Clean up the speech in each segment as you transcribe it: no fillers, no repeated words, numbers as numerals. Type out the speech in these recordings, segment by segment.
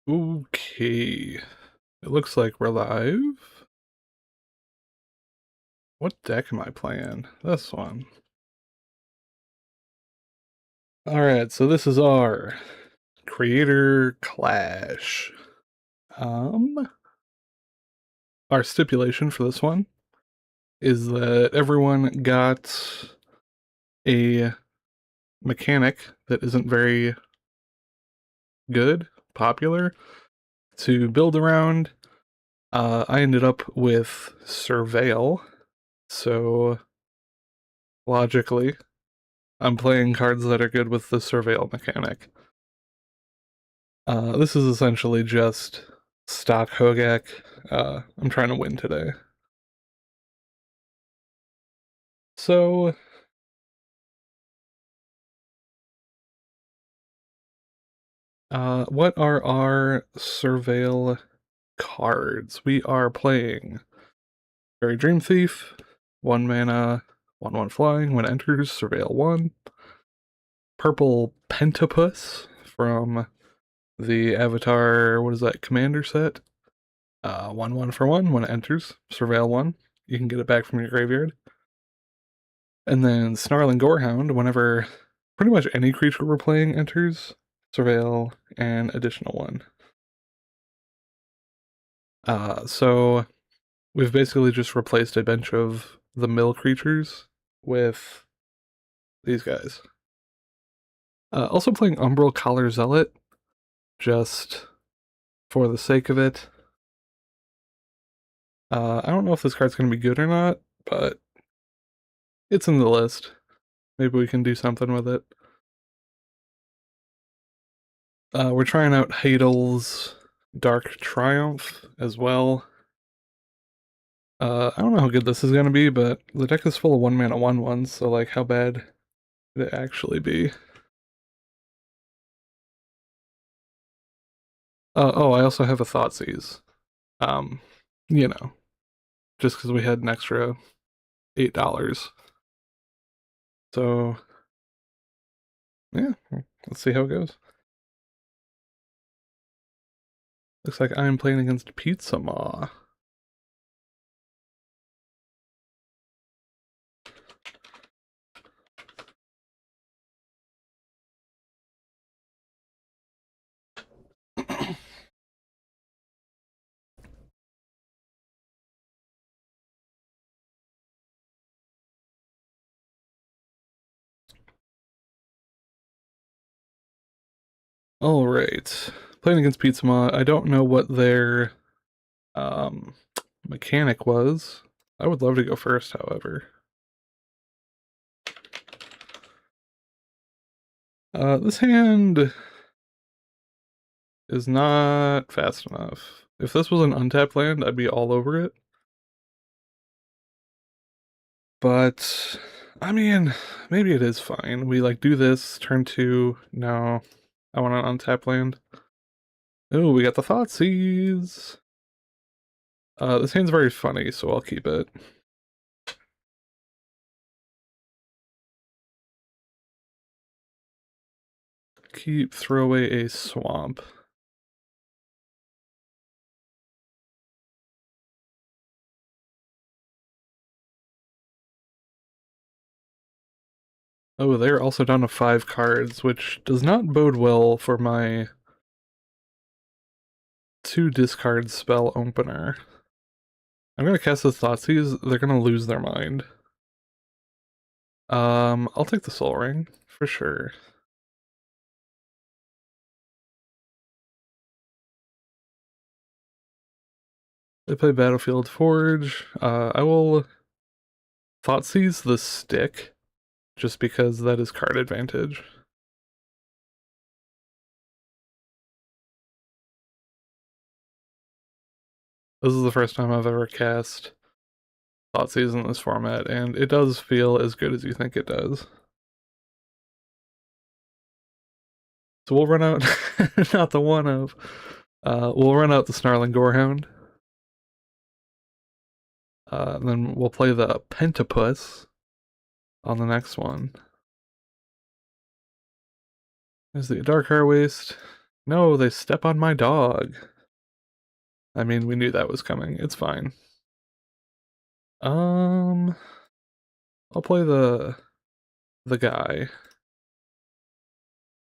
Okay. It looks like we're live. What deck am I playing? This one. Alright, so this is our Creator Clash. Our stipulation for this one is that everyone got a mechanic that isn't very good, popular, to build around. I ended up with Surveil, so logically, I'm playing cards that are good with the Surveil mechanic. This is essentially just stock Hogak. I'm trying to win today. So, what are our Surveil cards? We are playing Fairy Dream Thief, 1 mana, 1/1 flying, when enters, Surveil 1. Purple Pentapus from the Avatar, what is that, Commander set? 1/1 for 1, when it enters, Surveil 1. You can get it back from your graveyard. And then Snarling Gorehound, whenever pretty much any creature we're playing enters, Surveil an additional 1. So we've basically just replaced a bunch of the mill creatures with these guys. Also playing Umbral Collar Zealot, just for the sake of it. I don't know if this card's going to be good or not, but it's in the list. Maybe we can do something with it. We're trying out Hadel's Dark Triumph as well. I don't know how good this is going to be, but the deck is full of 1 mana 1/1s, so like how bad could it actually be? Oh, I also have a Thoughtseize. You know, just because we had an extra $8. So, yeah, let's see how it goes. Looks like I'm playing against Pizza Maw. Alright, playing against Pizza Maw. I don't know what their mechanic was. I would love to go first, however. This hand is not fast enough. If this was an untapped land, I'd be all over it. But, I mean, maybe it is fine. We, like, do this, turn 2, no. I want an untapped land. Oh, we got the Thoughtseize! This hand's very funny, so I'll keep it. Throw away a swamp. Oh, they're also down to 5 cards, which does not bode well for my 2 discard spell opener. I'm gonna cast the Thoughtseize, they're gonna lose their mind. I'll take the Soul Ring, for sure. They play Battlefield Forge. I will Thoughtseize the stick, just because that is card advantage. This is the first time I've ever cast Thoughtseize in this format, and it does feel as good as you think it does. So we'll run out, not the one of, we'll run out the Snarling Gorehound. Then we'll play the Pentapus on the next one. There's the Dark Heart Waste. No, they step on my dog. I mean, we knew that was coming. It's fine. Um, I'll play the guy.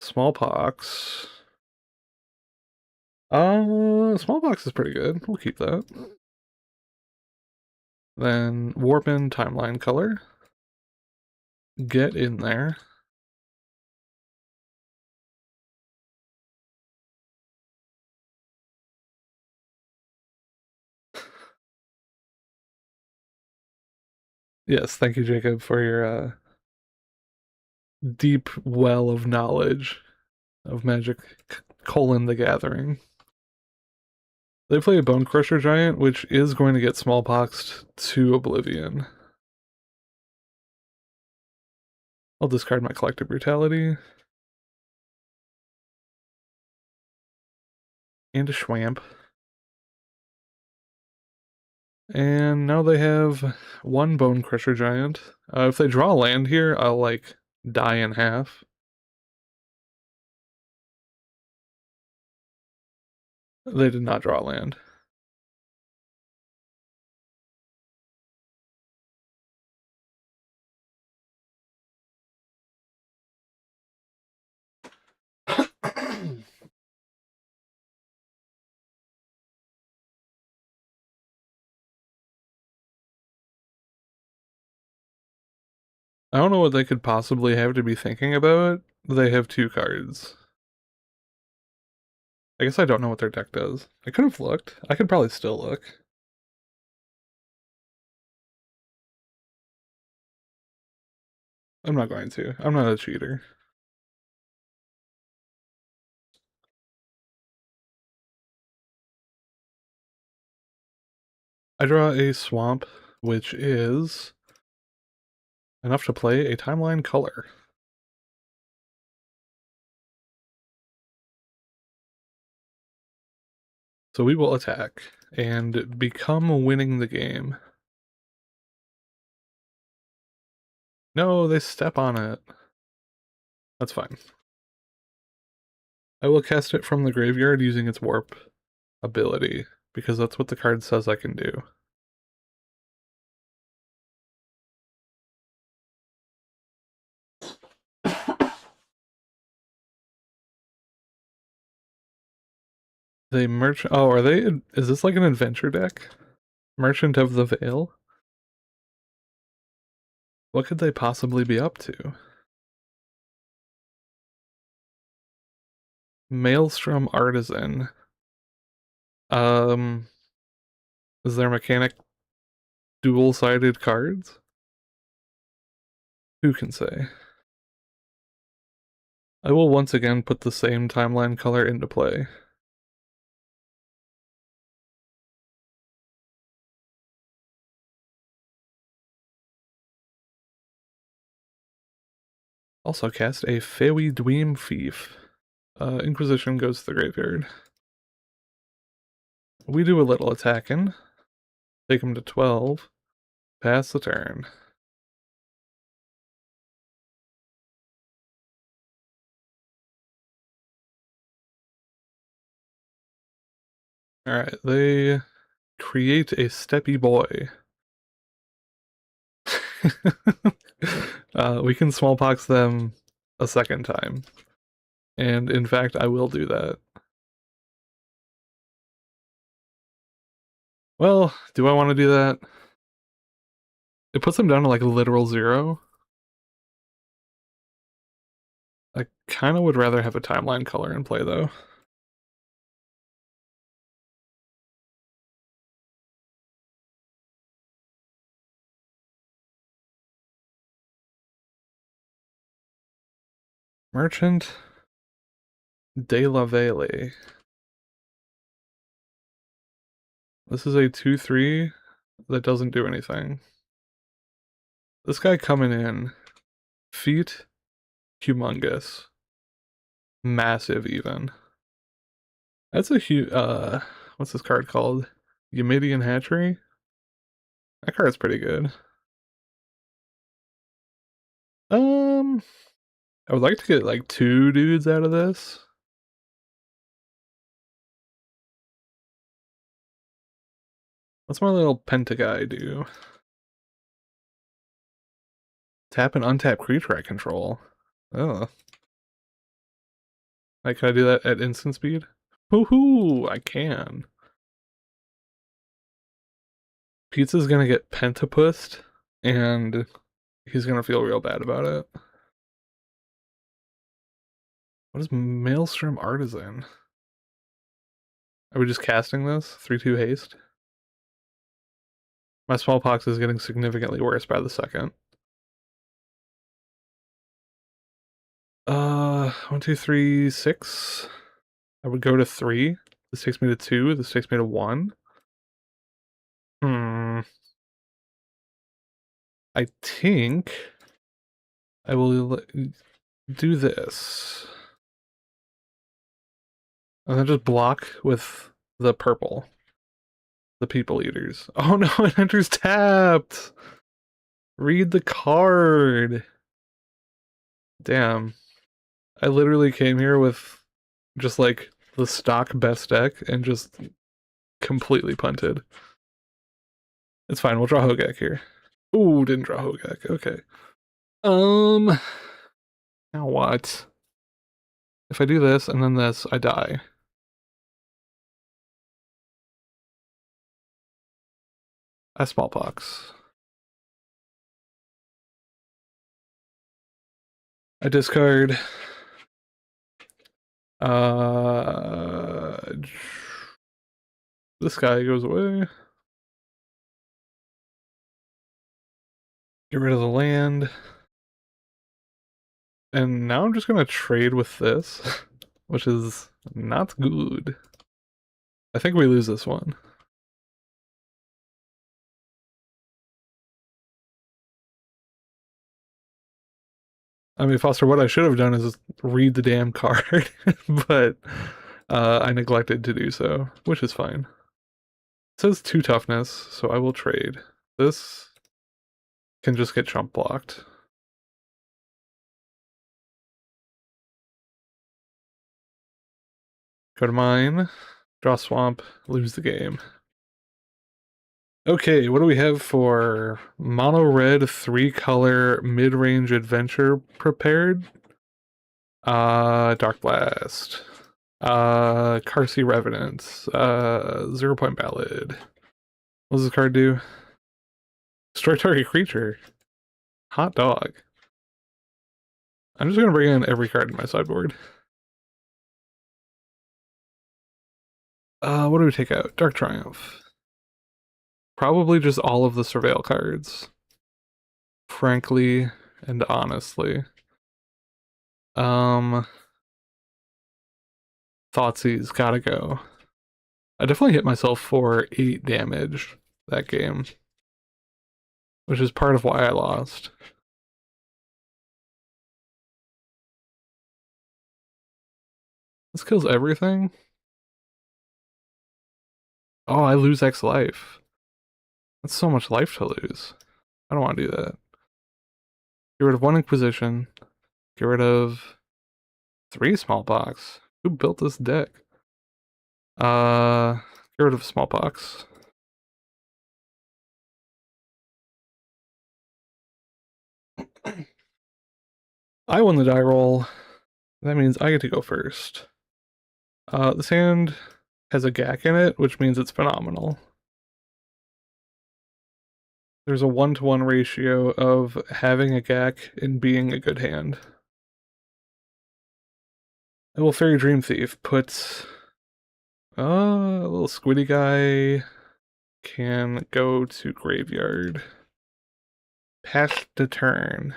Smallpox. Smallpox is pretty good. We'll keep that. Then Warpin Timeline Color. Get in there. Yes, thank you, Jacob, for your deep well of knowledge of Magic colon the Gathering. They play a Bone Crusher Giant, which is going to get smallpoxed to oblivion. I'll discard my Collective Brutality. And a Schwamp. And now they have one Bone Crusher Giant. If they draw land here, I'll, like, die in half. They did not draw land. I don't know what they could possibly have to be thinking about. They have 2 cards. I guess I don't know what their deck does. I could have looked. I could probably still look. I'm not going to. I'm not a cheater. I draw a Swamp, which is enough to play a Timeline Color. So we will attack and become winning the game. No, they step on it. That's fine. I will cast it from the graveyard using its warp ability, because that's what the card says I can do. They oh, are they, is this like an adventure deck? Merchant of the Veil? What could they possibly be up to? Maelstrom Artisan. Um, is their mechanic dual-sided cards? Who can say? I will once again put the same timeline color into play. Also cast a Fairy Dweem Thief. Inquisition goes to the graveyard. We do a little attacking. Take him to 12. Pass the turn. Alright, they create a steppy boy. We can smallpox them a second time. And in fact, I will do that. Well, do I want to do that? It puts them down to like literal 0. I kind of would rather have a timeline color in play though. Merchant de la Vele. This is a 2/3 that doesn't do anything. This guy coming in, feet, humongous, massive even. That's a huge, what's this card called? Yamidian Hatchery? That card's pretty good. I would like to get like 2 dudes out of this. What's my little penta guy do? Tap and untap creature I control. Oh. Like, can I do that at instant speed? Woohoo! I can. Pizza's gonna get pentapussed, and he's gonna feel real bad about it. What is Maelstrom Artisan? Are we just casting this? 3/2 haste? My smallpox is getting significantly worse by the second. 1, 2, 3, 6. I would go to 3. This takes me to 2. This takes me to 1. I think I will do this. And then just block with the purple. The people eaters. Oh no, it enters tapped! Read the card! Damn. I literally came here with just like the stock best deck and just completely punted. It's fine, we'll draw Hogak here. Ooh, didn't draw Hogak, okay. Now what? If I do this and then this, I die. I smallpox. I discard. This guy goes away. Get rid of the land. And now I'm just gonna trade with this, which is not good. I think we lose this one. I mean, Foster, what I should have done is read the damn card, but I neglected to do so, which is fine. It says 2 toughness, so I will trade. This can just get chump blocked. Go to mine, draw swamp, lose the game. Okay, what do we have for mono red 3-color mid-range adventure prepared? Dark Blast. Carsey Revenant. 0-point ballad. What does this card do? Destroy target creature. Hot dog. I'm just gonna bring in every card in my sideboard. What do we take out? Dark Triumph. Probably just all of the Surveil cards. Frankly and honestly. Thoughtseize, gotta go. I definitely hit myself for 8 damage that game, which is part of why I lost. This kills everything? Oh, I lose X life. That's so much life to lose. I don't want to do that. Get rid of 1 Inquisition. Get rid of 3 Smallpox. Who built this deck? Get rid of Smallpox. I won the die roll. That means I get to go first. This hand has a Gaak'in in it, which means it's phenomenal. There's a 1-to-1 ratio of having a Gaak and being a good hand. I will Fairy Dream Thief. Put a little squiddy guy can go to graveyard. Pass the turn.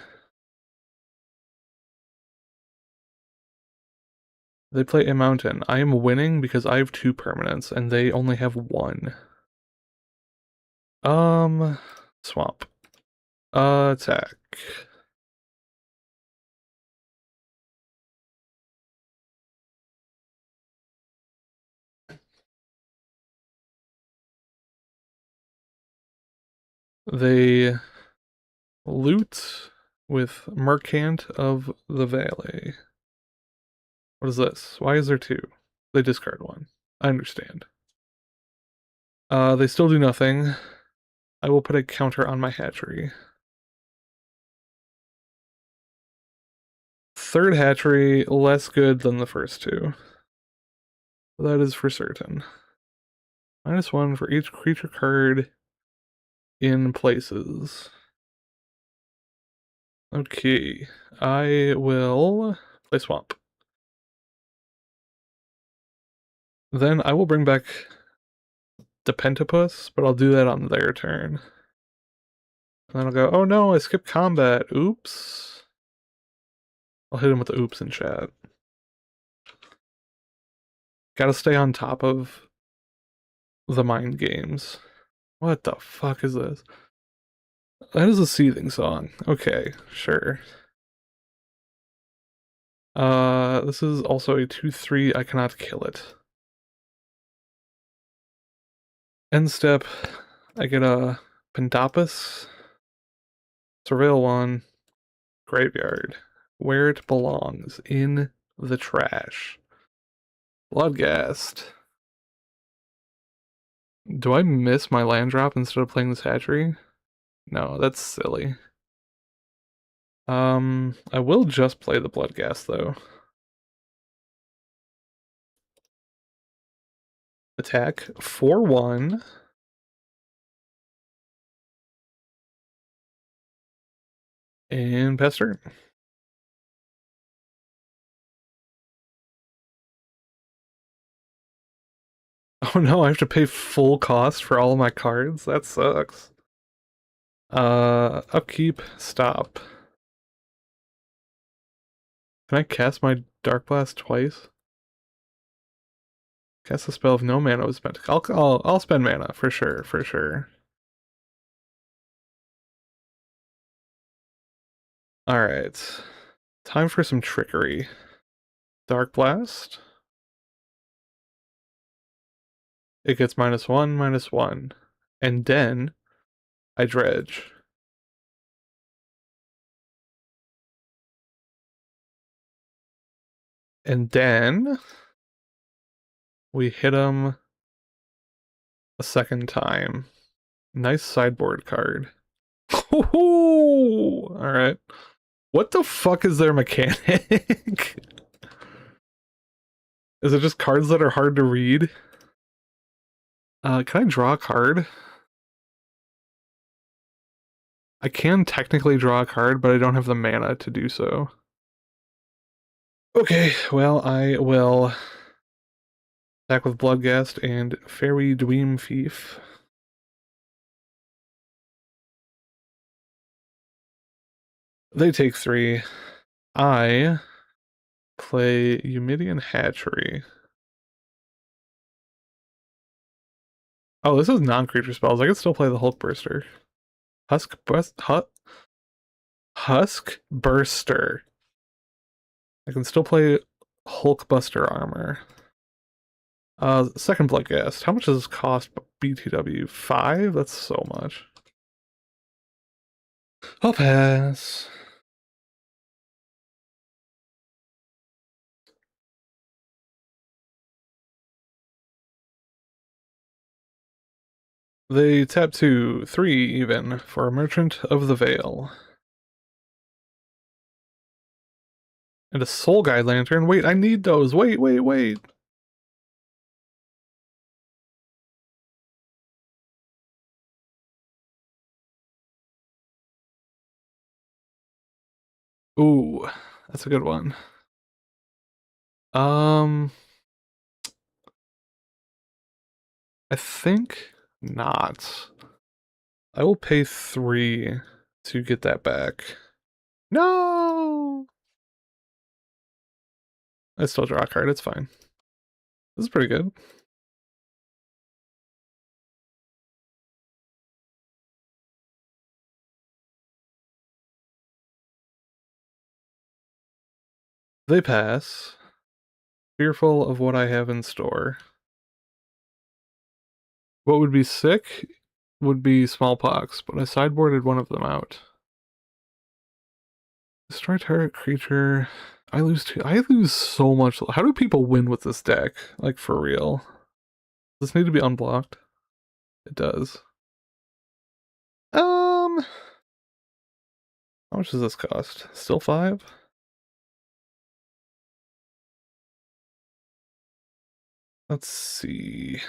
They play a mountain. I am winning because I have 2 permanents and they only have 1. Swamp. Attack. They loot with Mercant of the Valley. What is this? Why is there 2? They discard 1. I understand. They still do nothing. I will put a counter on my hatchery. Third hatchery, less good than the first two. That is for certain. -1 for each creature card in places. Okay, I will play Swamp. Then I will bring back the Pentapus, but I'll do that on their turn. And then I'll go, oh no, I skipped combat. Oops. I'll hit him with the oops in chat. Gotta stay on top of the mind games. What the fuck is this? That is a seething song. Okay, sure. This is also a 2/3. I cannot kill it. End step, I get a Pentapus, Surveil 1, Graveyard, where it belongs, in the trash. Bloodghast. Do I miss my land drop instead of playing this hatchery? No, that's silly. I will just play the Bloodghast though. Attack 4/1. And pass turn. Oh no, I have to pay full cost for all of my cards? That sucks. Upkeep, stop. Can I cast my Dark Blast twice? Cast a spell if no mana was spent. I'll spend mana for sure, for sure. Alright. Time for some trickery. Dark Blast. It gets -1, -1. And then I dredge. And then we hit him a second time. Nice sideboard card. Alright. What the fuck is their mechanic? Is it just cards that are hard to read? Can I draw a card? I can technically draw a card, but I don't have the mana to do so. Okay, well, I will attack with Bloodghast and Fairy Dweem Thief. They take 3. I play Eumidian Hatchery. Oh, this is non-creature spells. I can still play the Hulk Burster. Husk Burster. I can still play Hulk Buster Armor. Second Bloodghast. How much does this cost BTW? 5? That's so much. I'll pass. They tap 2, 3 even, for a Merchant of the Veil. And a Soul Guide Lantern. Wait, I need those. Wait. Ooh, that's a good one. I think not. I will pay 3 to get that back. No! I still draw a card, it's fine. This is pretty good. They pass. Fearful of what I have in store. What would be sick would be smallpox, but I sideboarded one of them out. Destroy target creature. I lose so much. How do people win with this deck? Like, for real. Does this need to be unblocked? It does. How much does this cost? Still 5? Let's see.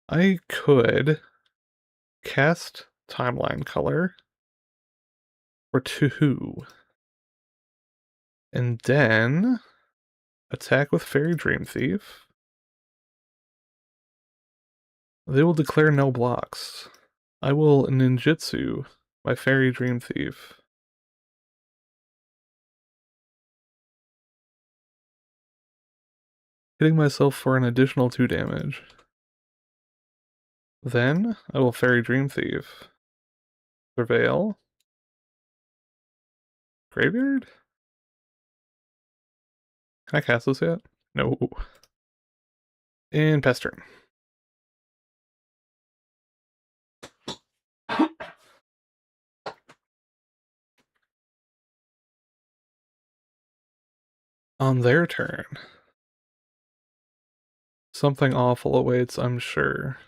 I could cast Timeline Color for 2, and then attack with Fairy Dream Thief. They will declare no blocks. I will ninjutsu my Fairy Dream Thief. Hitting myself for an additional 2 damage. Then I will Fairy Dream Thief. Surveil. Graveyard? Can I cast this yet? No. And pass turn. On their turn. Something awful awaits, I'm sure.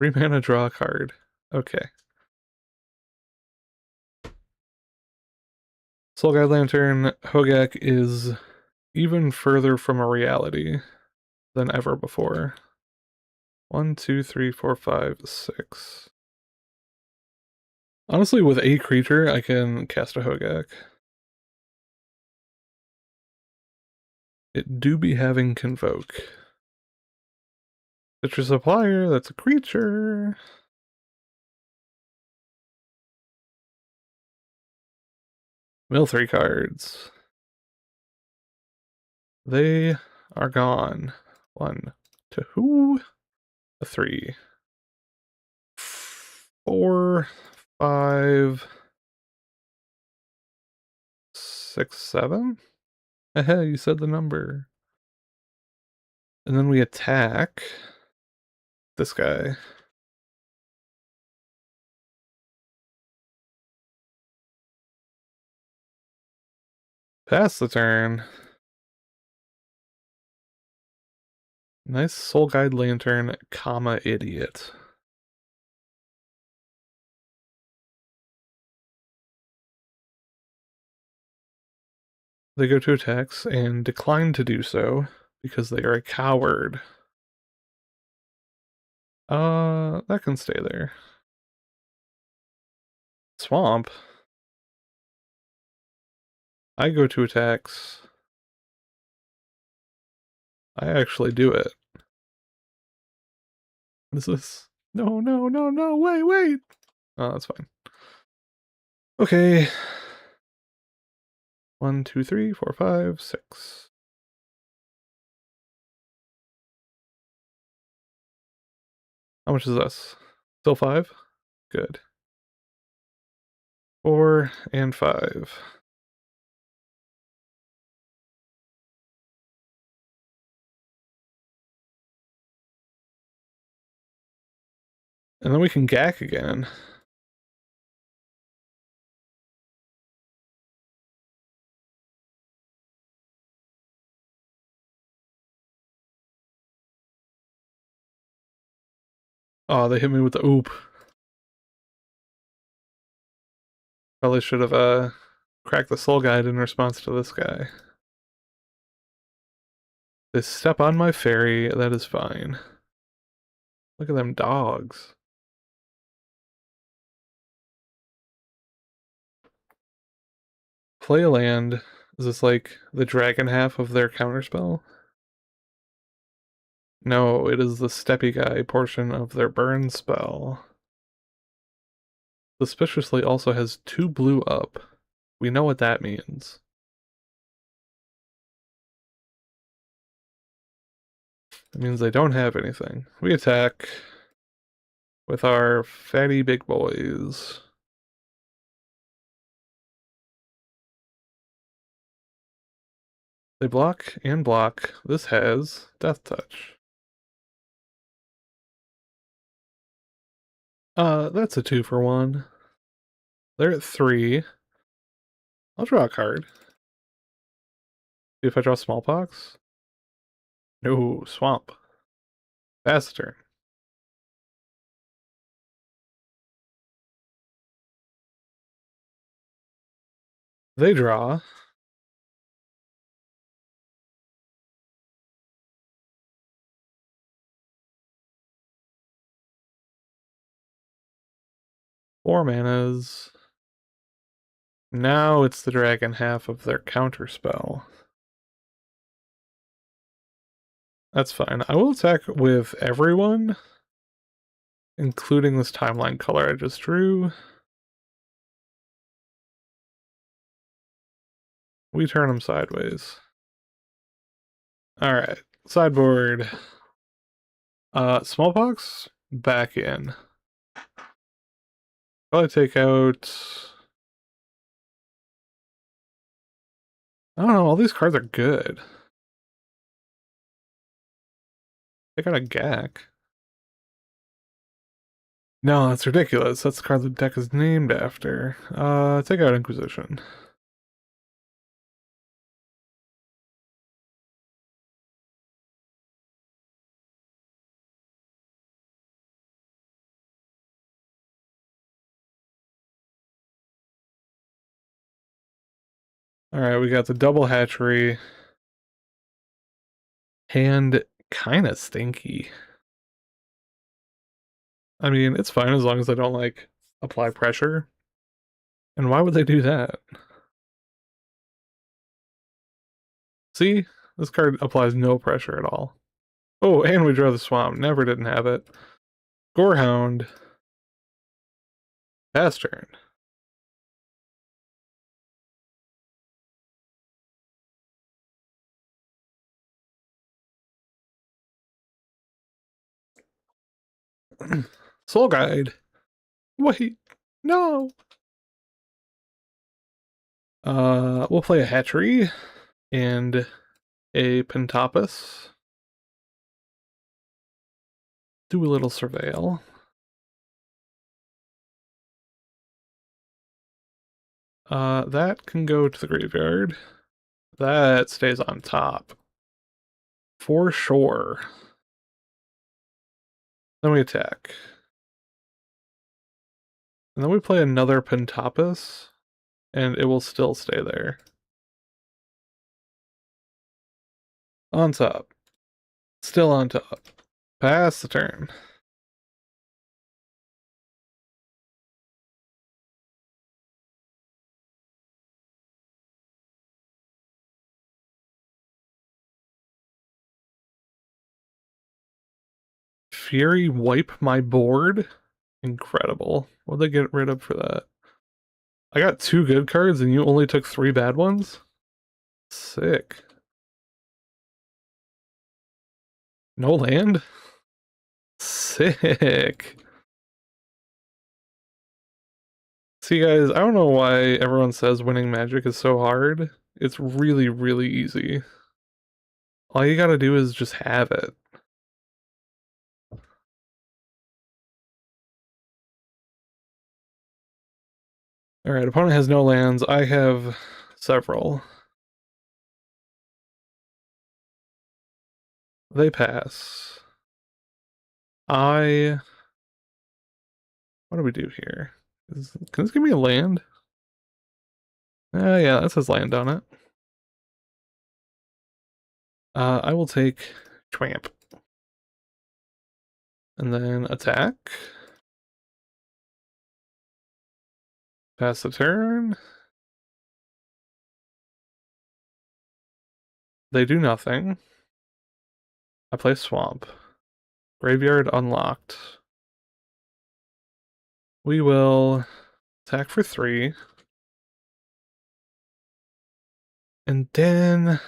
3 mana, draw a card. Okay. Soul Guide Lantern, Hogak is even further from a reality than ever before. 1, 2, 3, 4, 5, 6. Honestly, with a creature, I can cast a Hogak. It do be having Convoke. Citrus Supplier, that's a creature. Mill 3 cards. They are gone. 1, 2, 3, 4, 5, 6, 7. Hey, you said the number. And then we attack this guy. Pass the turn. Nice Soul Guide Lantern, comma, idiot. They go to attacks and decline to do so because they are a coward. That can stay there. Swamp. I go to attacks. I actually do it. What is this? No, no, no, no, wait, wait! Oh, that's fine. Okay. 1, 2, 3, 4, 5, 6. How much is this? Still 5? Good. 4 and 5. And then we can Gaak again. Oh, they hit me with the oop. Probably should have cracked the Soul Guide in response to this guy. They step on my fairy, that is fine. Look at them dogs. Play a land. Is this like the dragon half of their counterspell? No, it is the steppy guy portion of their burn spell. Suspiciously also has 2 blue up. We know what that means. It means they don't have anything. We attack with our fatty big boys. They block and block. This has Death Touch. That's a 2 for 1. They're at 3. I'll draw a card. See if I draw smallpox. No, swamp. Pass the turn. They draw. Four manas. Now it's the dragon half of their counter spell. That's fine. I will attack with everyone, including this timeline color I just drew. We turn them sideways. Alright, sideboard. Smallpox, back in. Probably take out... I don't know, all these cards are good. Take out a Gaak. No, that's ridiculous. That's the card the deck is named after. Take out Inquisition. Alright, we got the double hatchery. Hand kinda stinky. I mean, it's fine as long as I don't, like, apply pressure. And why would they do that? See? This card applies no pressure at all. Oh, and we draw the swamp. Never didn't have it. Gorehound. Pass turn. Soul Guide. Wait. No. We'll play a hatchery and a Pentapus. Do a little surveil. That can go to the graveyard. That stays on top. For sure. Then we attack. And then we play another Pentapus, and it will still stay there. On top. Still on top. Pass the turn. Fury wipe my board? Incredible. What'd they get rid of for that? I got 2 good cards and you only took 3 bad ones? Sick. No land? Sick. See guys, I don't know why everyone says winning Magic is so hard. It's really, really easy. All you gotta do is just have it. Alright, opponent has no lands. I have several. They pass. What do we do here? Can this give me a land? Yeah, that says land on it. I will take Tramp. And then attack. Pass the turn. They do nothing. I play Swamp. Graveyard unlocked. We will attack for 3. And then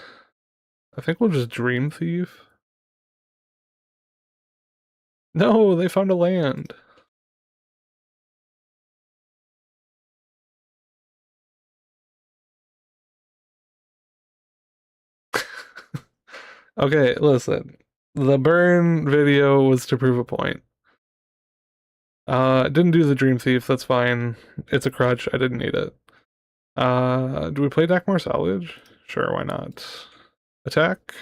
I think we'll just Dream Thief. No, they found a land. Okay, listen. The burn video was to prove a point. Didn't do the Dream Thief, that's fine. It's a crutch, I didn't need it. Do we play Dakmar Salvage? Sure, why not? Attack.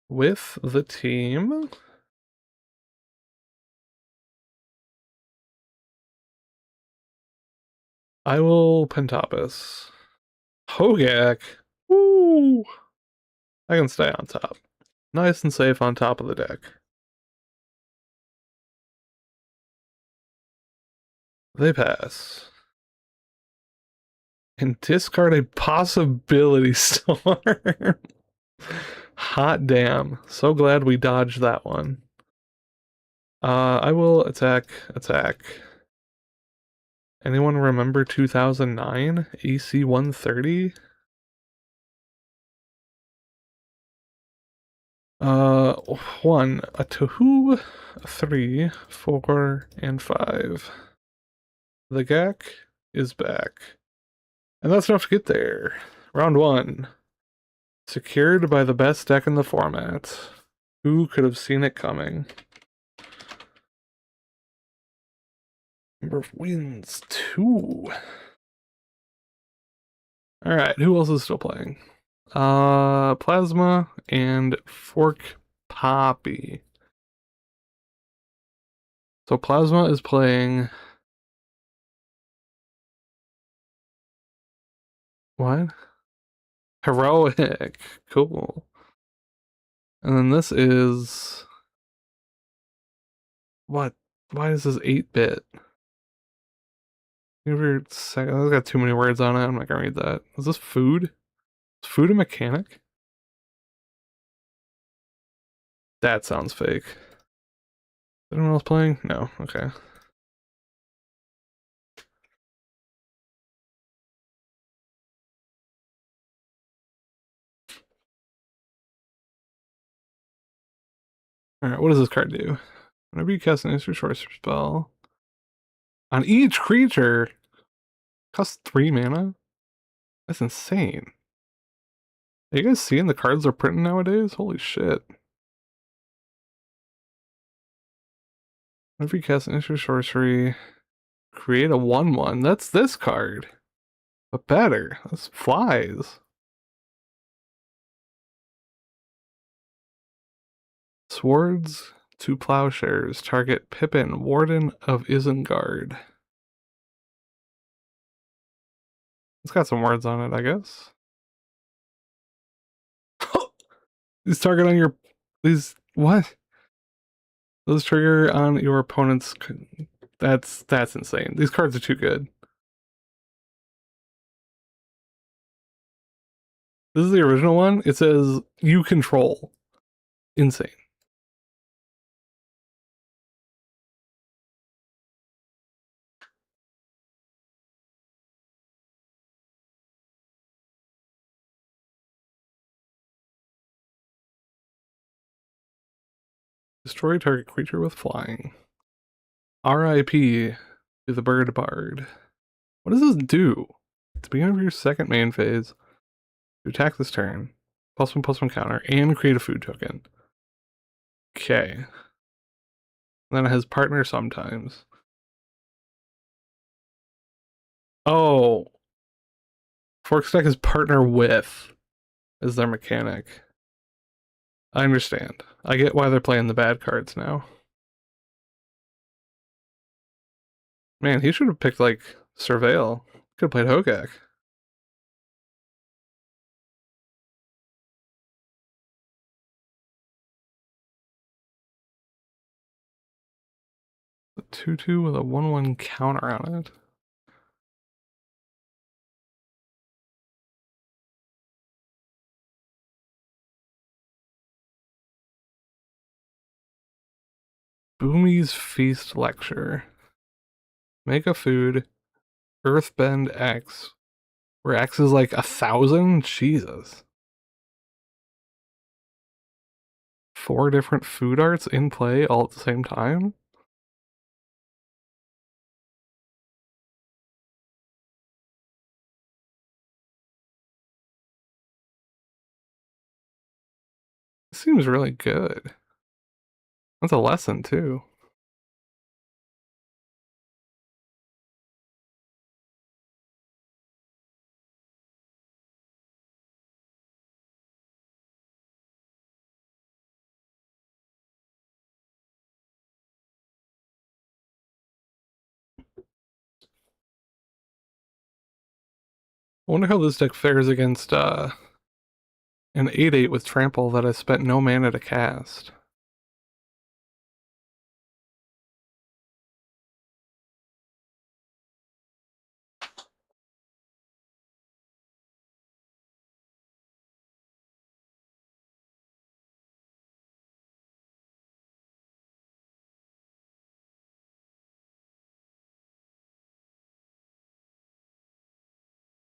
With the team. I will Pentopus. Hogak. Woo! I can stay on top. Nice and safe on top of the deck. They pass. And discard a possibility storm. Hot damn. So glad we dodged that one. I will attack. Anyone remember 2009? AC 130? Uh, 1, a 2, a 3, 4, and 5. The Gaak is back. And that's enough to get there. Round 1. Secured by the best deck in the format. Who could have seen it coming? Number of wins, 2. Alright, who else is still playing? Plasma and Fork Poppy. So Plasma is playing... What? Heroic. Cool. And then this is... What? Why is this 8-bit? It's got too many words on it. I'm not gonna read that. Is this food? Is food a mechanic? That sounds fake. Anyone else playing? No. Okay. Alright, what does this card do? Whenever you cast an instant sorcerer spell on each creature, costs 3 mana? That's insane. Are you guys seeing the cards they're printing nowadays? Holy shit. Whenever you cast an instant sorcery, create a 1/1. That's this card. But better. This flies. Swords to Plowshares. Target Pippin, Warden of Isengard. It's got some words on it, I guess. These target on your... These... What? Those trigger on your opponent's... That's insane. These cards are too good. This is the original one. It says, you control. Insane. Destroy target creature with flying. R.I.P. to the Bird Bard. What does this do? At the beginning of your second main phase, you attack this turn, +1/+1 counter, and create a food token. Okay. Then it has partner sometimes. Oh. Fork Stack is partner with, is their mechanic. I understand. I get why they're playing the bad cards now. Man, he should have picked, like, Surveil. Could have played Hogak. A 2/2 with a 1/1 counter on it. Boomy's Feast Lecture. Make a food. Earthbend X. Where X is like 1,000? Jesus. 4 different food arts in play all at the same time? Seems really good. That's a lesson, too. I wonder how this deck fares against an 8/8 with trample that I spent no mana to cast.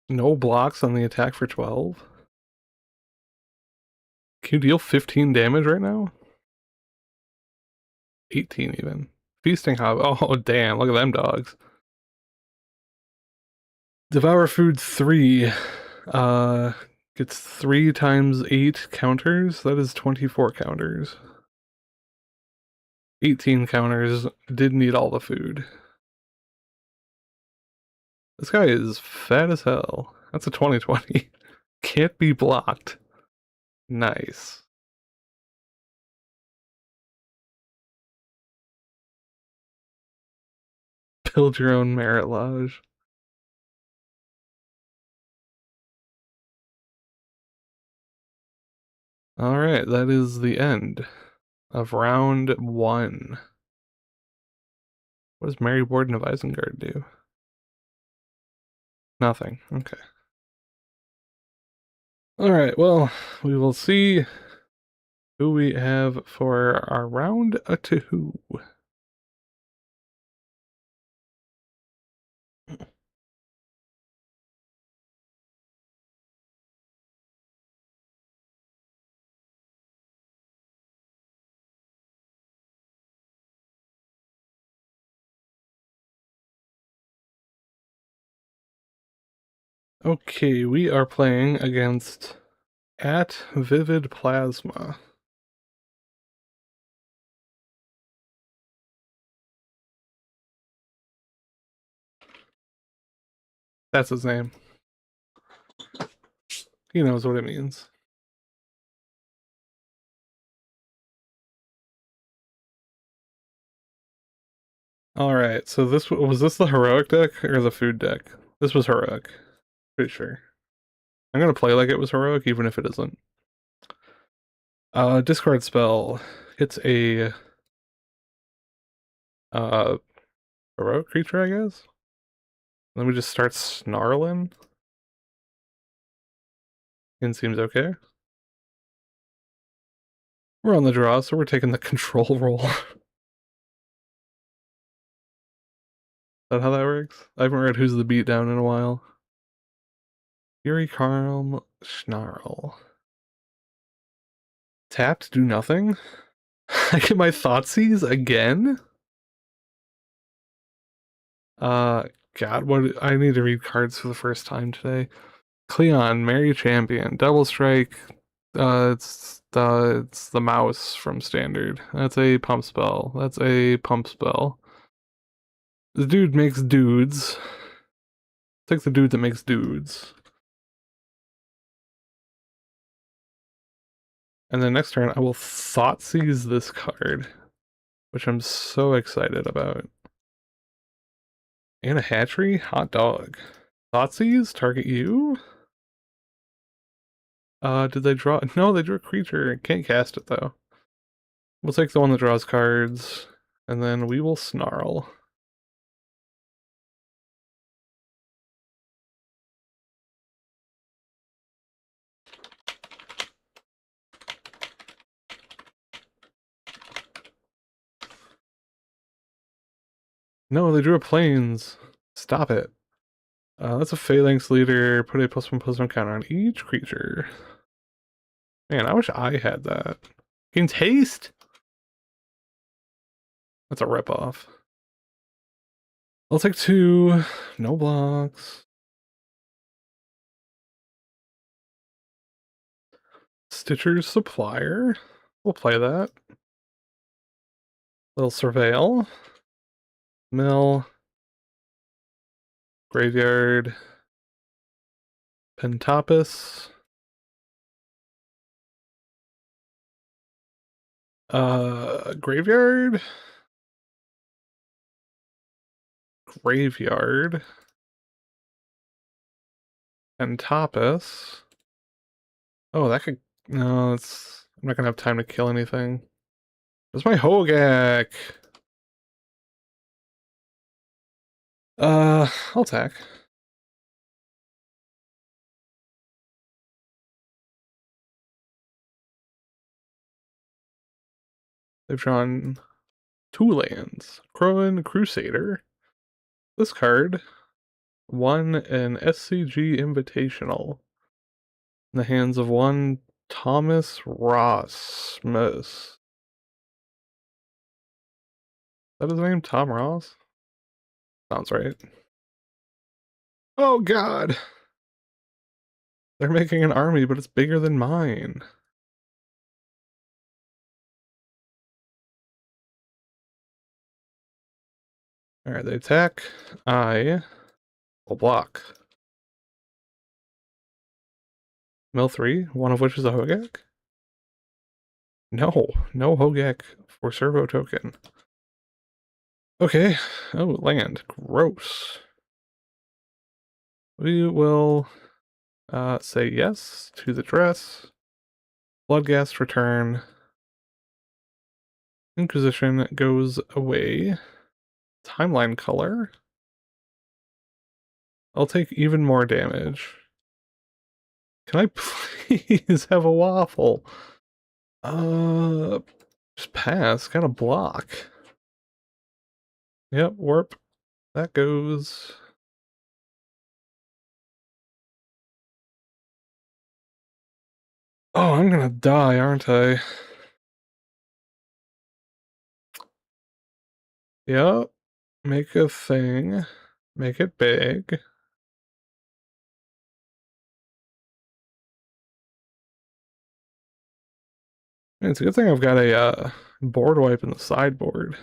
No blocks on the attack for 12. Can you deal 15 damage right now? 18 even. Feasting Hob. Oh, damn. Look at them dogs. Devour Food 3. Gets 3 times 8 counters. That is 24 counters. 18 counters. Did need all the food. This guy is fat as hell. That's a 2020. Can't be blocked. Nice. Build your own Merit Lodge. Alright, that is the end of round 1. What does Mary Warden of Isengard do? Nothing. Okay. Alright, well, we will see who we have for our round 2. Okay, we are playing against at Vivid Plasma. That's his name. He knows what it means. Alright, so was this the heroic deck or the food deck? This was heroic. Pretty sure. I'm gonna play like it was heroic, even if it isn't. Discard spell. It's a heroic creature, I guess? Let me just start snarling. It seems okay. We're on the draw, so we're taking the control roll. Is that how that works? I haven't read Who's the Beatdown in a while. Fury Calm Snarl. Tapped, do nothing? I get my Thoughtseize again? God, what I need to read cards for the first time today. Cleon, Mary Champion, Double Strike. It's the mouse from Standard. That's a pump spell. That's a pump spell. The dude makes dudes. Take the dude that makes dudes. And then next turn, I will Thoughtseize this card, which I'm so excited about. And a hatchery? Hot dog. Thoughtseize? Target you? Did they draw? No, they drew a creature. Can't cast it, though. We'll take the one that draws cards, and then we will snarl. No, they drew a plains. Stop it. That's a Phalanx leader. Put a +1/+1 counter on each creature. Man, I wish I had that. Gains haste? That's a ripoff. I'll take 2. No blocks. Stitcher's Supplier. We'll play that. Little Surveil. Mill. Graveyard. Pentapus. Graveyard. Graveyard. And Tapas. Oh, that could... No, it's... I'm not gonna have time to kill anything. Where's my Hogak? I'll attack. They've drawn 2 lands. Crowan Crusader. This card won an SCG Invitational in the hands of one Thomas Rossmus. Is that his name? Tom Ross? Sounds right. Oh god! They're making an army, but it's bigger than mine. Alright, they attack. I will block. Mill 3, one of which is a Hogak? No, no Hogak for servo token. Okay, oh, land. Gross. We will say yes to the dress. Bloodghast return. Inquisition goes away. Timeline color. I'll take even more damage. Can I please have a waffle? Just pass. Gotta block. Yep, warp. That goes. Oh, I'm gonna die, aren't I? Yep. Make a thing. Make it big. It's a good thing I've got a board wipe in the sideboard.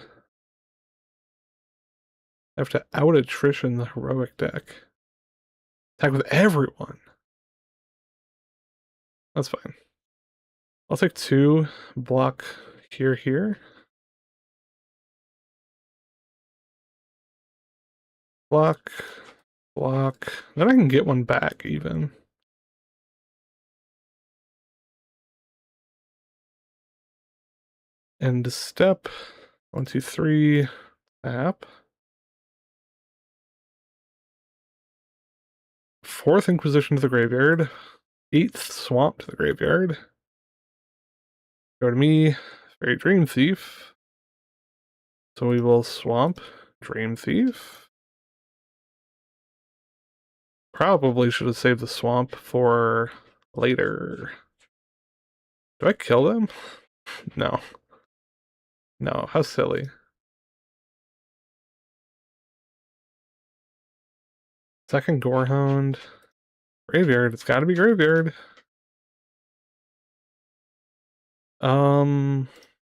I have to out attrition the heroic deck. Attack with everyone. That's fine. I'll take 2, block here. Block, block. Then I can get one back even. And step 1, 2, 3. Tap. 4th Inquisition to the graveyard. 8th Swamp to the graveyard. Go to me, Fairy Dream Thief. So we will swamp Dream Thief. Probably should have saved the swamp for later. Do I kill them? No. No, how silly. Second Gorehound. Graveyard, it's gotta be graveyard.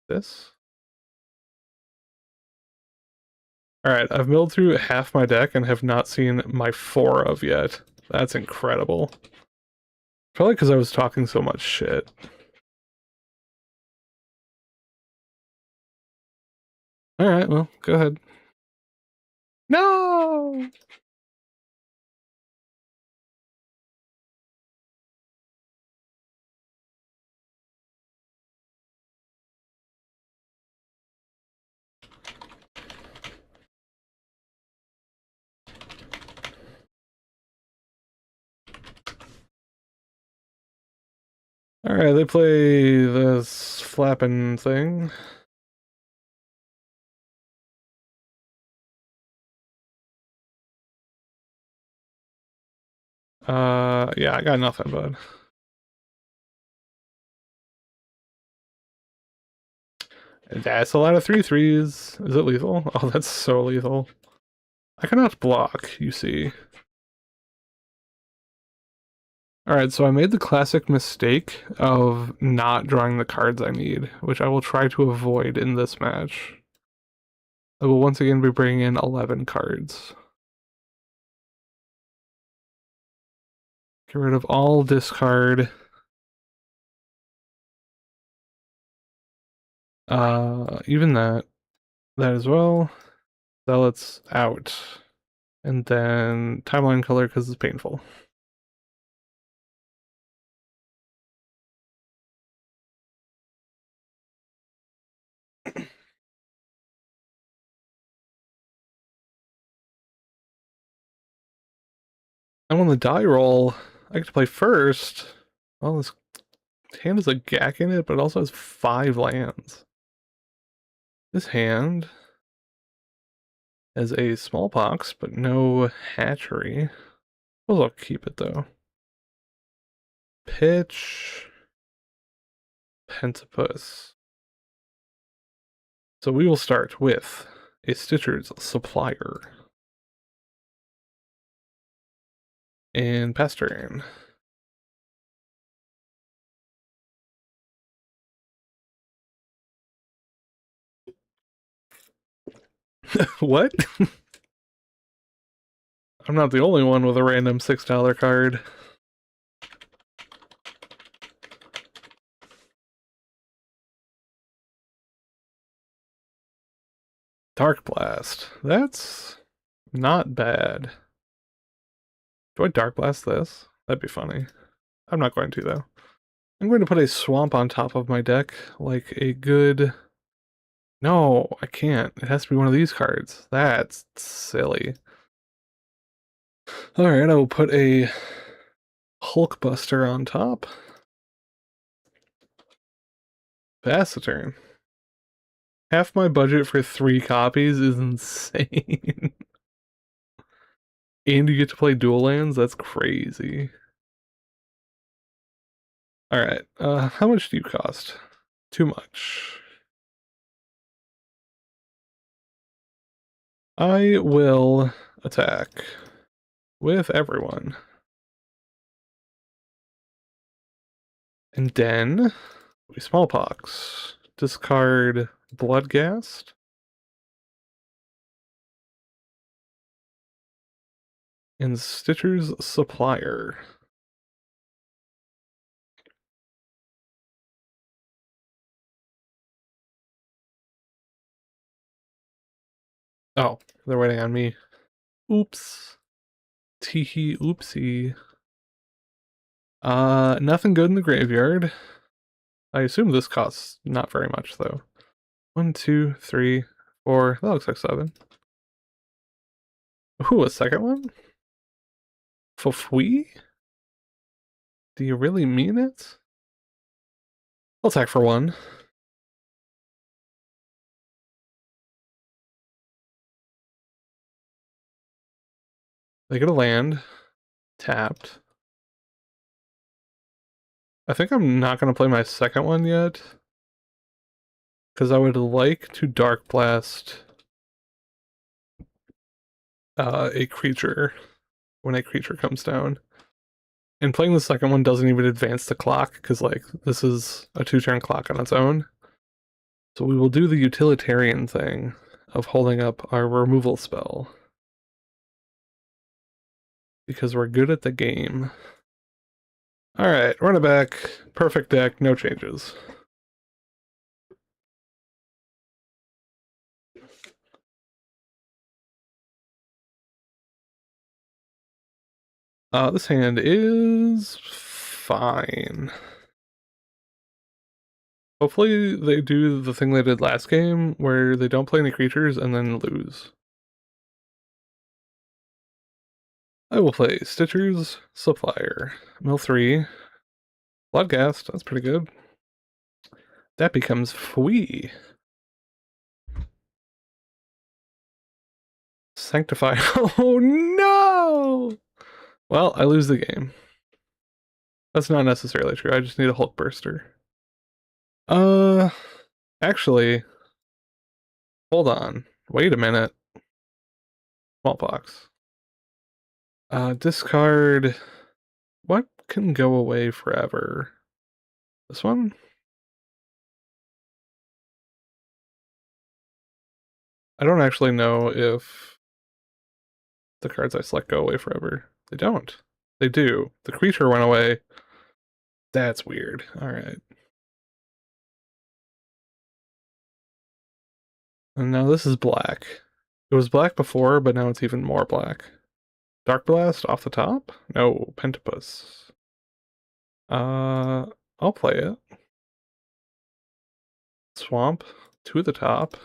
This? Alright, I've milled through half my deck and have not seen my 4 of yet. That's incredible. Probably because I was talking so much shit. Alright, well, go ahead. No! Alright, they play this flapping thing. Yeah, I got nothing, bud. That's a lot of 3/3s. Is it lethal? Oh, that's so lethal. I cannot block, you see. Alright, so I made the classic mistake of not drawing the cards I need, which I will try to avoid in this match. I will once again be bringing in 11 cards. Get rid of all discard. Even that as well. Zealots out. And then timeline color because it's painful. And on the die roll, I get to play first. Well, this hand has a Gaak'in in it, but it also has 5 lands. This hand has a smallpox, but no hatchery. Well, I'll keep it though. Pitch. Pentapus. So we will start with a Stitcher's Supplier. And pass turn. What? I'm not the only one with a random $6 card. Dark Blast. That's not bad. Do I Dark Blast this? That'd be funny. I'm not going to, though. I'm going to put a swamp on top of my deck, like a good... No, I can't. It has to be one of these cards. That's silly. Alright, I will put a Hulkbuster on top. Pass the turn. Half my budget for 3 copies is insane. And you get to play dual lands? That's crazy. Alright, how much do you cost? Too much. I will attack with everyone. And then, we smallpox. Discard Bloodghast. And Stitcher's Supplier. Oh, they're waiting on me. Oops. Teehee oopsie. Nothing good in the graveyard. I assume this costs not very much, though. 1, 2, 3, 4. That looks like 7. Ooh, a second one? Fofui? Do you really mean it? I'll attack for 1. They get a land. Tapped. I think I'm not going to play my second one yet. Because I would like to Dark Blast a creature when a creature comes down. And playing the second one doesn't even advance the clock, because, like, this is a 2-turn clock on its own. So we will do the utilitarian thing of holding up our removal spell. Because we're good at the game. Alright, run it back. Perfect deck, no changes. This hand is fine. Hopefully they do the thing they did last game, where they don't play any creatures and then lose. I will play Stitcher's Supplier. Mill 3. Bloodghast, that's pretty good. That becomes Fui. Sanctify. Oh no! Well, I lose the game. That's not necessarily true. I just need a Hulk Burster. Actually, hold on. Wait a minute. Smallpox. Discard. What can go away forever? This one? I don't actually know if the cards I select go away forever. They don't. They do. The creature went away. That's weird. Alright. And now this is black. It was black before, but now it's even more black. Dark Blast off the top? No, Pentapus. I'll play it. Swamp to the top.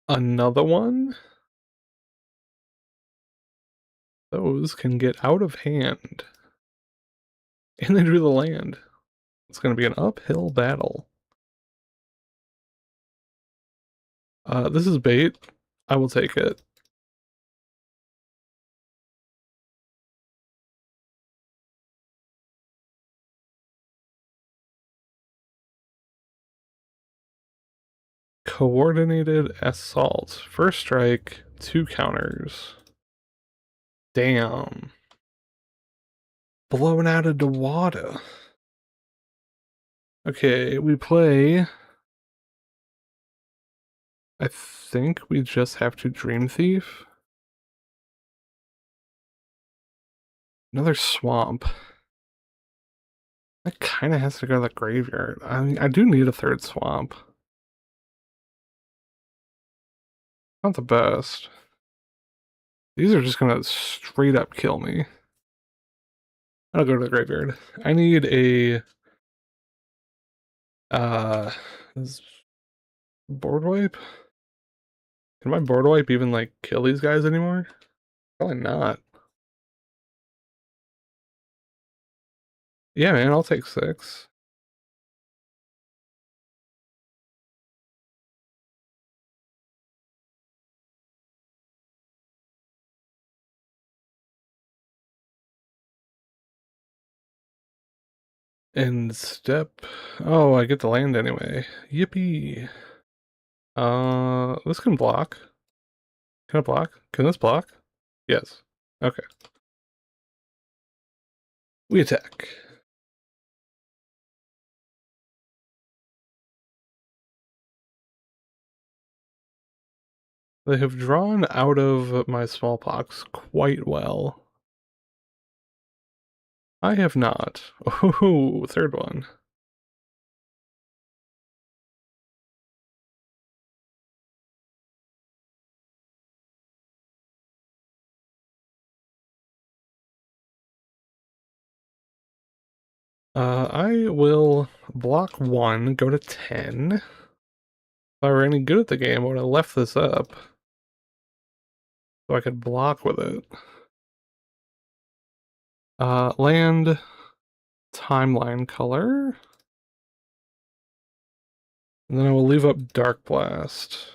Another one? Those can get out of hand. And they drew the land. It's going to be an uphill battle. This is bait. I will take it. Coordinated assault. First strike, 2 counters. Damn. Blown out of the water. Okay, we play. I think we just have to Dream Thief. Another swamp. That kind of has to go to the graveyard. I mean, I do need a third swamp. Not the best. These are just gonna straight up kill me. I'll go to the graveyard. I need a this board wipe? Can my board wipe even like kill these guys anymore? Probably not. Yeah, man, I'll take 6. And step. Oh, I get the land anyway. Yippee. This can block. Can it block? Can this block? Yes. Okay. We attack. They have drawn out of my smallpox quite well. I have not. Oh, third one. I will block 1, go to 10. If I were any good at the game, I would have left this up so I could block with it. Land, timeline color. And then I will leave up Dark Blast.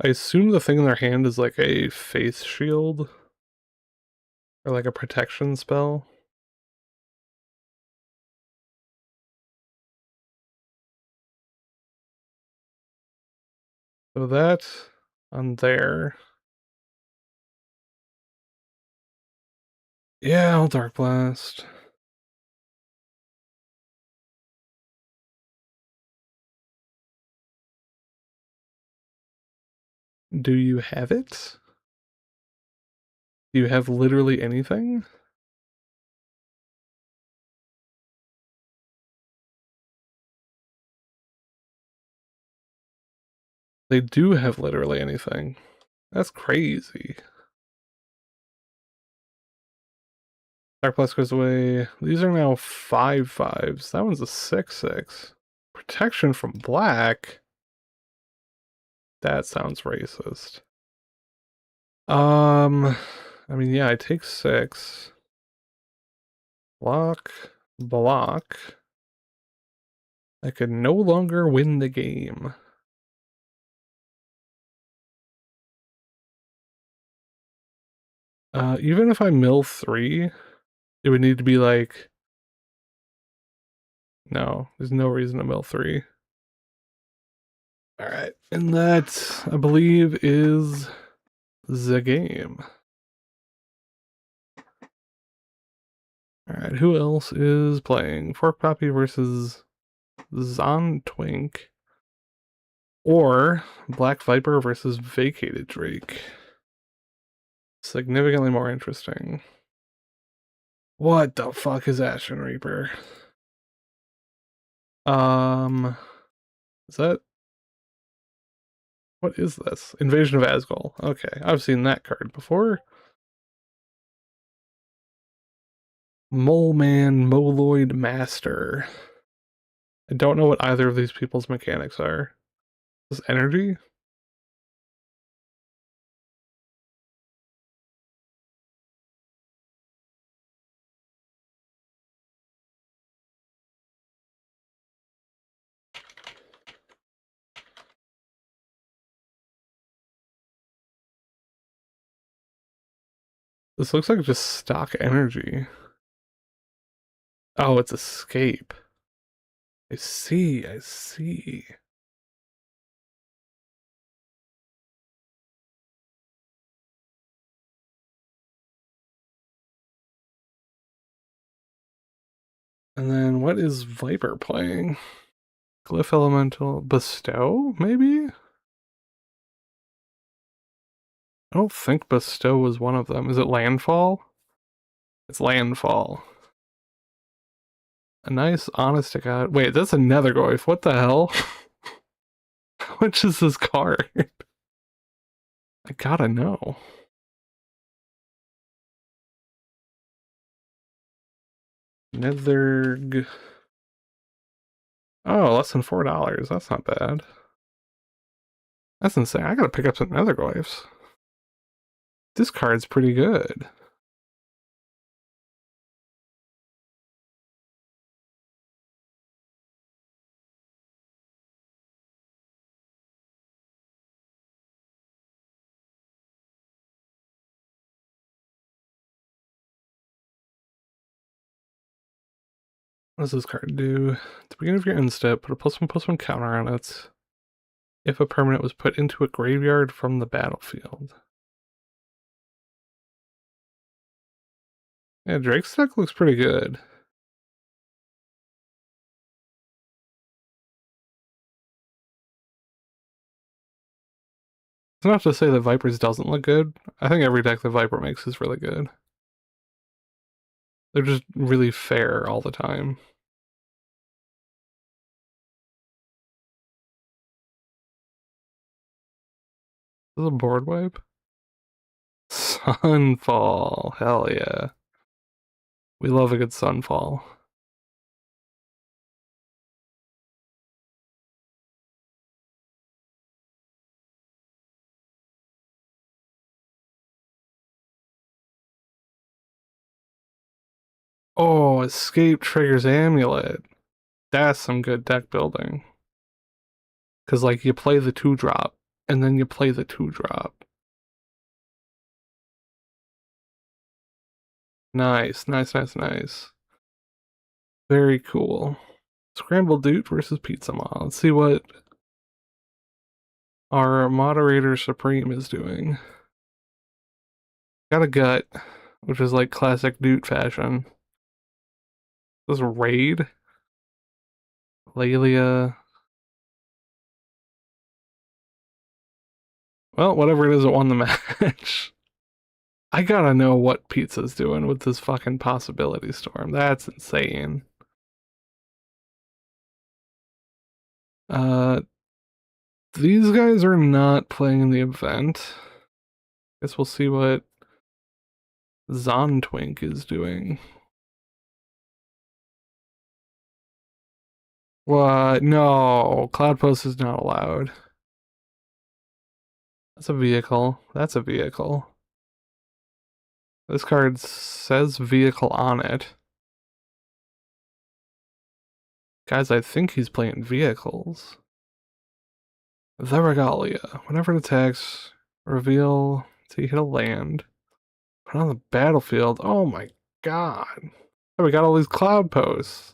I assume the thing in their hand is like a face shield. Or like a protection spell. So that on there. Yeah, I'll Dark Blast. Do you have it? Do you have literally anything? They do have literally anything. That's crazy. Dark Blast goes away. These are now 5/5s. That one's a 6/6. Protection from black? That sounds racist. I mean, yeah, I take 6. Block, block. I could no longer win the game. Even if I mill 3, it would need to be like... No, there's no reason to mill 3. Alright, and that, I believe, is the game. Alright, who else is playing? Fork Poppy versus Zontwink. Or Black Viper versus Vacated Drake. Significantly more interesting. What the fuck is Ashen Reaper? Is that... What is this? Invasion of Asgol. Okay, I've seen that card before. Moleman Moloid Master. I don't know what either of these people's mechanics are. Is energy? This looks like just stock energy. Oh, it's escape. I see, I see. And then what is Viper playing? Glyph Elemental Bestow, maybe? I don't think Bestow was one of them. Is it Landfall? It's Landfall. A nice, honest to God. Wait, that's a Nethergoyf. What the hell? Which is this card? I gotta know. Netherg. Oh, less than $4. That's not bad. That's insane. I gotta pick up some Nethergoyfs. This card's pretty good. What does this card do? At the beginning of your end step, put a +1/+1 counter on it if a permanent was put into a graveyard from the battlefield. Yeah, Drake's deck looks pretty good. It's not to say that Viper's doesn't look good. I think every deck that Viper makes is really good. They're just really fair all the time. This is a board wipe. Sunfall. Hell yeah. We love a good Sunfall. Oh, Escape triggers Amulet. That's some good deck building. Because, like, you play the 2-drop, and then you play the 2-drop. Nice, nice, nice, nice. Very cool. Scrambled Dude versus Pizza Ma. Let's see what our moderator supreme is doing. Got a gut, which is like classic Dude fashion. This is Raid. Lelia. Well, whatever it is, it won the match. I gotta know what Pizza's doing with this fucking possibility storm. That's insane. Uh, these guys are not playing the event. Guess we'll see what Zontwink is doing. What? No, Cloud Post is not allowed. That's a vehicle. That's a vehicle. This card says vehicle on it. Guys, I think he's playing vehicles. The Regalia. Whenever it attacks, reveal to hit a land. Put on the battlefield. Oh my god. Oh, we got all these cloud posts.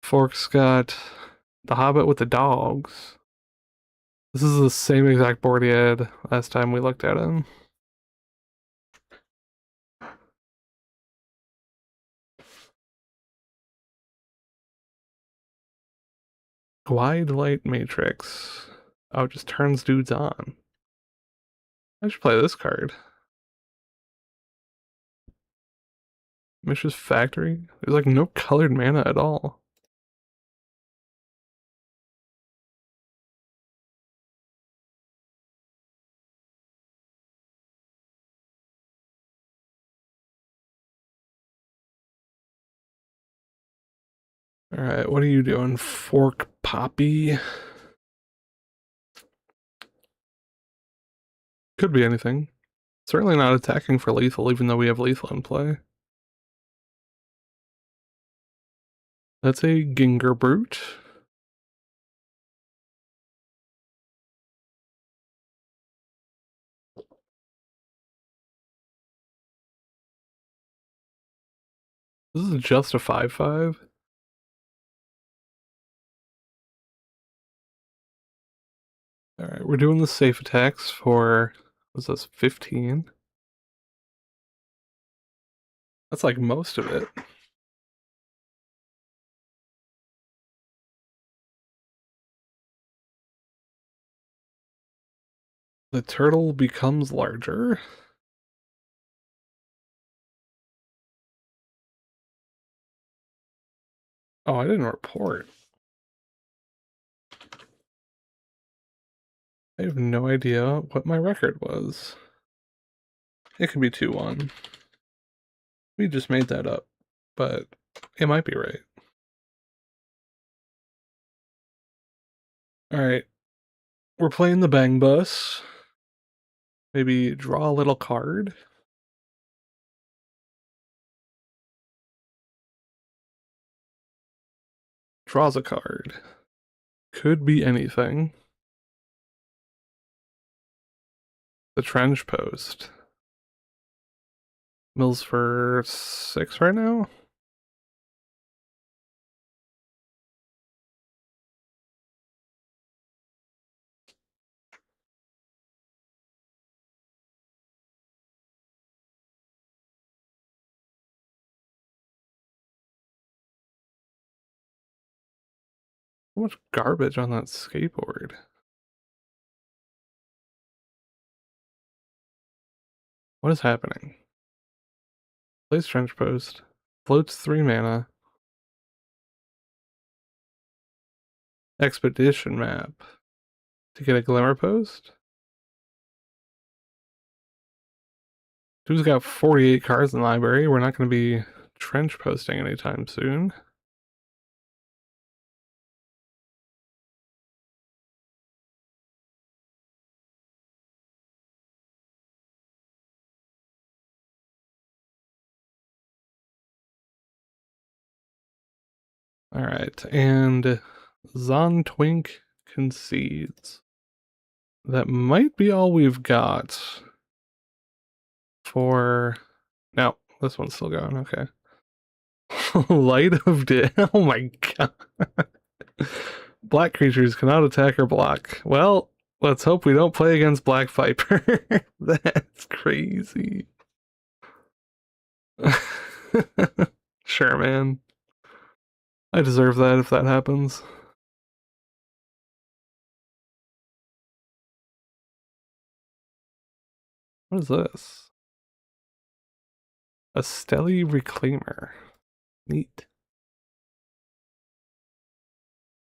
Fork's got the Hobbit with the dogs. This is the same exact board he had last time we looked at him. Glide Light Matrix. Oh, it just turns dudes on. I should play this card. Mishra's Factory. There's like no colored mana at all. Alright, what are you doing? Fork Poppy? Could be anything. Certainly not attacking for lethal, even though we have lethal in play. That's a Ginger Brute. This is just a 5/5. Alright, we're doing the safe attacks for, what's this, 15? That's like most of it. The turtle becomes larger. Oh, I didn't report. I have no idea what my record was. It could be 2-1. We just made that up, but it might be right. Alright, we're playing the Bang Bus. Maybe draw a little card. Draws a card. Could be anything. The Trench Post. Mills for 6 right now? So much garbage on that skateboard. What is happening? Plays Trench Post. Floats 3 mana. Expedition map. To get a Glimmer Post? Dude's got 48 cards in the library. We're not going to be trench posting anytime soon. Alright, and Zontwink concedes. That might be all we've got for... No, this one's still going, okay. Light of Day. Oh my god. Black creatures cannot attack or block. Well, let's hope we don't play against Black Viper. That's crazy. Sure, man. I deserve that if that happens. What is this? A Stelly Reclaimer. Neat.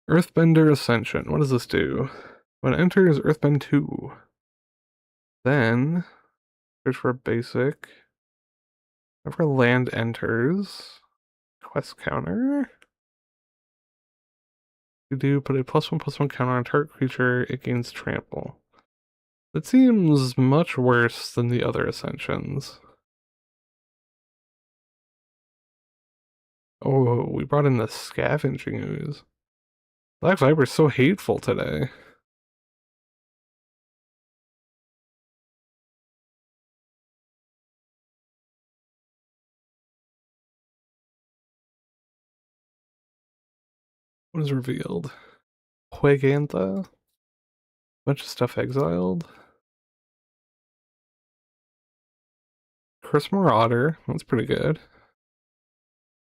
Earthbender Ascension. What does this do? When it enters Earthbend 2, then search for a basic. Whenever land enters, quest counter. You do put a +1/+1 counter on target creature, it gains trample. That seems much worse than the other Ascensions. Oh, we brought in the Scavenging Ooze. Black Viper's so hateful today. What is revealed? Huegantha? Bunch of stuff exiled. Curse Marauder, that's pretty good.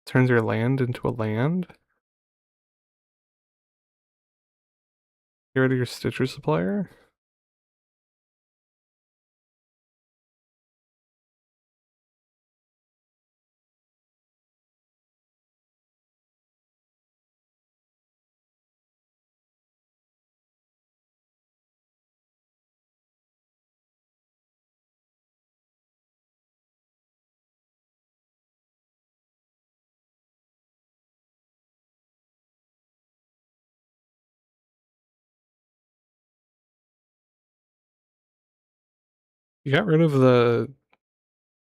Turns your land into a land. Get rid of your Stitcher Supplier. You got rid of the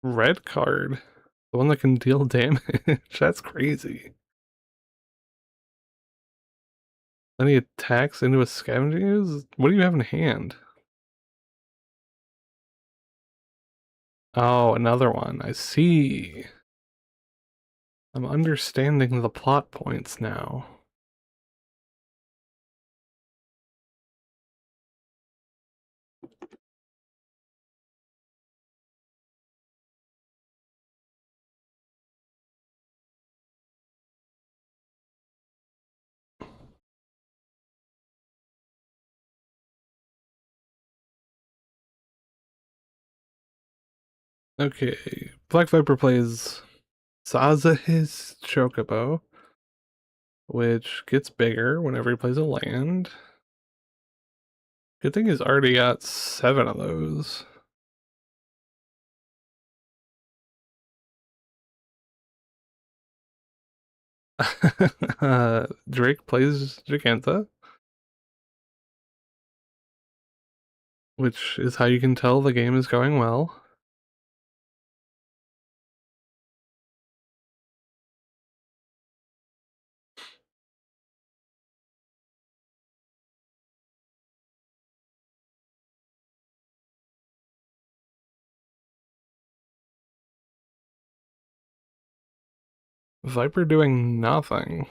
red card. The one that can deal damage. That's crazy. Then he attacks into a scavenging ooze? What do you have in hand? Oh, another one. I see. I'm understanding the plot points now. Okay, Black Viper plays Saza's Chocobo, which gets bigger whenever he plays a land. Good thing he's already got 7 of those. Drake plays Jacantha, which is how you can tell the game is going well. Viper doing nothing.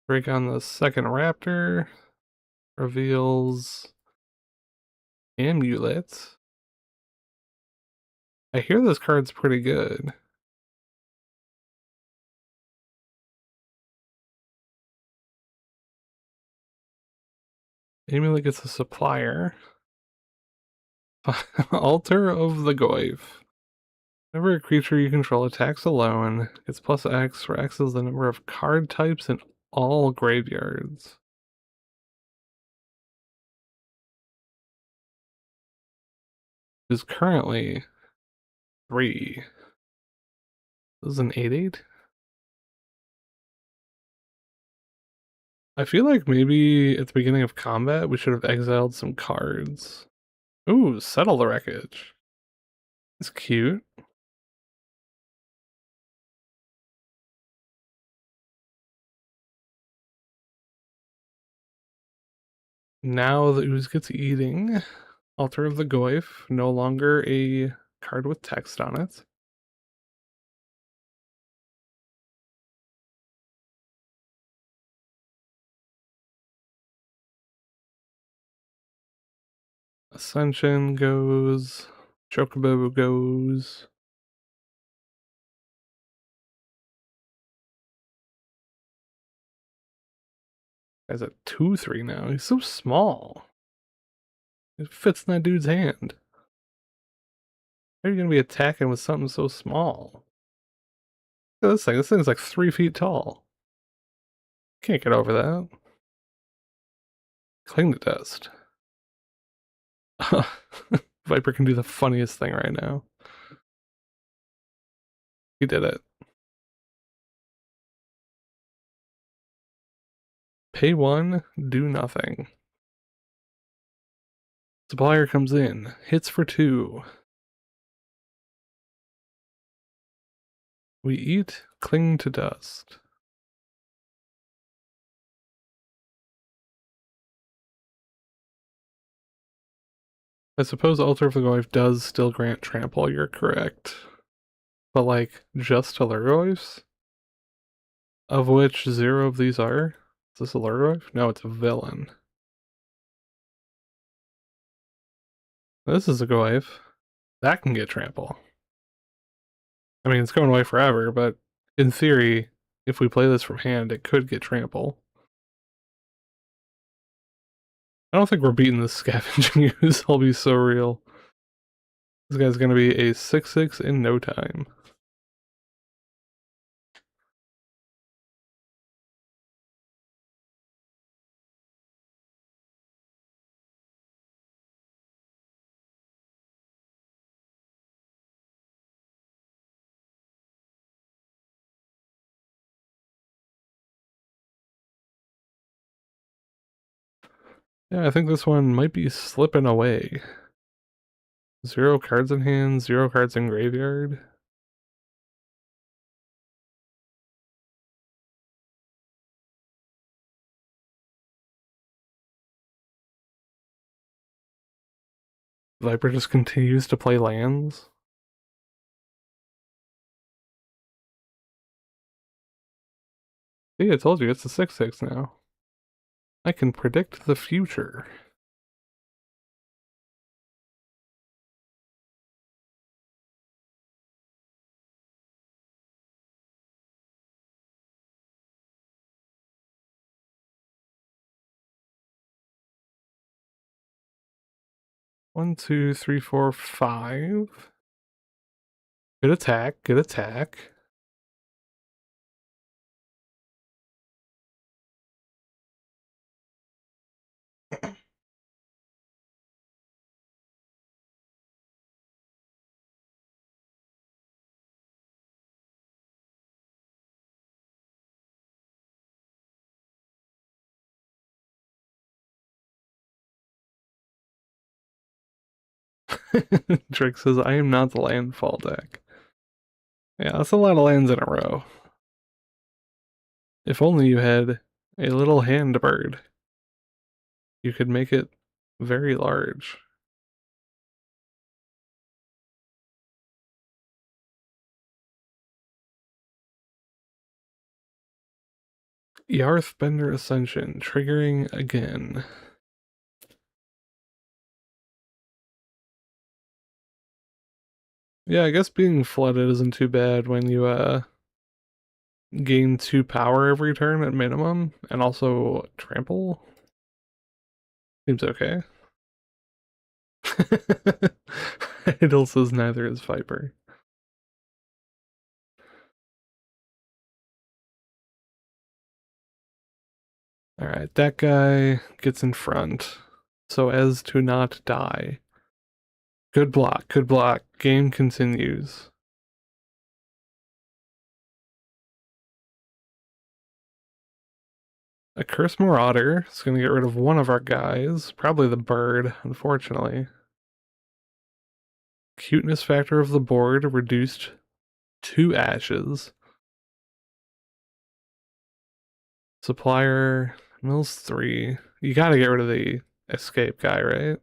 Break on the second raptor. Reveals Amulet. I hear this card's pretty good. Amulet gets a supplier. Altar of the Goyf. Whenever a creature you control attacks alone, it's plus X, where X is the number of card types in all graveyards. Is currently 3. This is an 8/8? I feel like maybe at the beginning of combat we should have exiled some cards. Ooh, Settle the Wreckage. It's cute. Now the ooze gets eating. Altar of the Goyf, no longer a card with text on it. Ascension goes. Chocobo goes. Guy's at 2/3 now. He's so small. It fits in that dude's hand. How are you gonna be attacking with something so small? Look at this thing. This thing's like 3 feet tall. Can't get over that. Cling to dust. Viper can do the funniest thing right now. He did it. Pay 1, do nothing. Supplier comes in, hits for 2. We eat, cling to dust. I suppose Altar of the Goyf does still grant trample, you're correct. But like, just to Lurgoyfs? Of which 0 of these are? Is this a Lurgoyf? No, it's a villain. This is a Goyf. That can get trample. I mean, it's going away forever, but in theory, if we play this from hand, it could get trample. I don't think we're beating this scavenging ooze, I'll be so real. This guy's gonna be a 6/6 in no time. Yeah, I think this one might be slipping away. 0 cards in hand, 0 cards in graveyard. Viper just continues to play lands. See, I told you, it's a 6/6 now. I can predict the future. One, two, three, four, five. Good attack, good attack. Drake says, I am not the landfall deck. Yeah, that's a lot of lands in a row. If only you had a little hand bird, you could make it very large. Yarthbender Ascension, triggering again. Yeah, I guess being flooded isn't too bad when you gain 2 power every turn at minimum, and also trample. Seems okay. Idle says neither is Viper. Alright, that guy gets in front, so as to not die. Good block, good block. Game continues. A Curse Marauder is going to get rid of one of our guys, probably the bird, unfortunately. Cuteness factor of the board reduced 2 ashes. Supplier mills 3. You gotta get rid of the escape guy, right?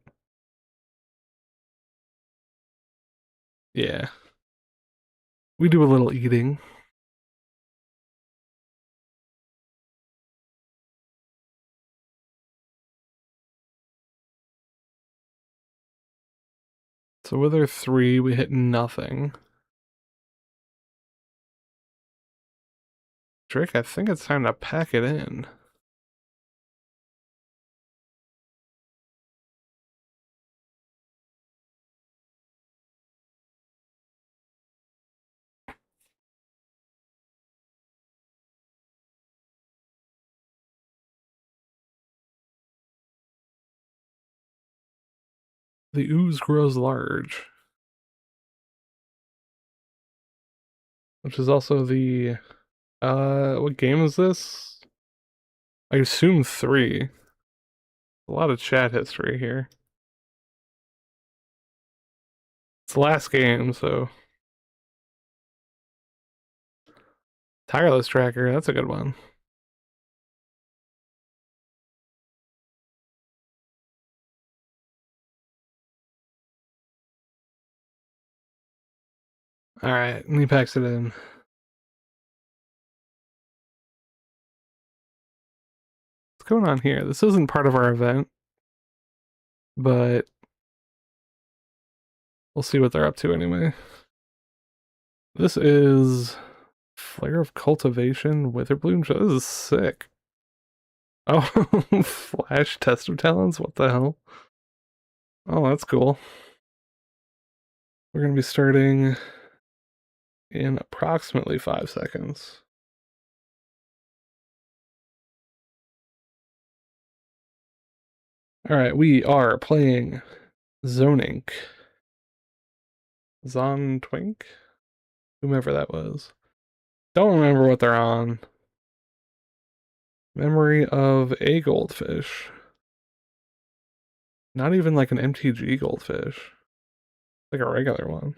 Yeah. We do a little eating. So with our 3, we hit nothing. Drake, I think it's time to pack it in. The ooze grows large. Which is also the what game is this? I assume 3. A lot of chat history here. It's the last game, so Tireless Tracker, that's a good one. Alright, and he packs it in. What's going on here? This isn't part of our event, but we'll see what they're up to anyway. This is Flare of Cultivation, Witherbloom. This is sick. Oh, Flash Test of Talents? What the hell? Oh, that's cool. We're going to be starting in approximately 5 seconds. Alright, we are playing Zonink. Zon Twink? Whomever that was. Don't remember what they're on. Memory of a Goldfish. Not even like an MTG goldfish. Like a regular one.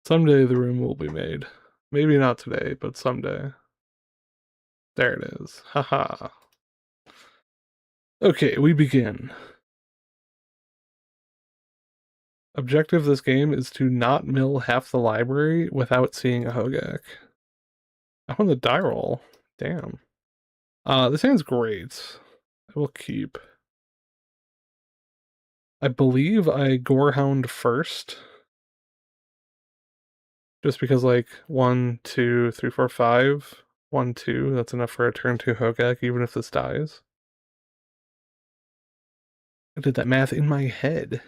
Someday the room will be made. Maybe not today, but someday. There it is. Haha. Okay, we begin. Objective of this game is to not mill half the library without seeing a Hogak. I won the die roll. Damn. This hand's great. I will keep. I believe I Gorehound first. Just because, like, 1, 2, 3, 4, 5. 1, 2. That's enough for a turn 2 Hogak, even if this dies. I did that math in my head.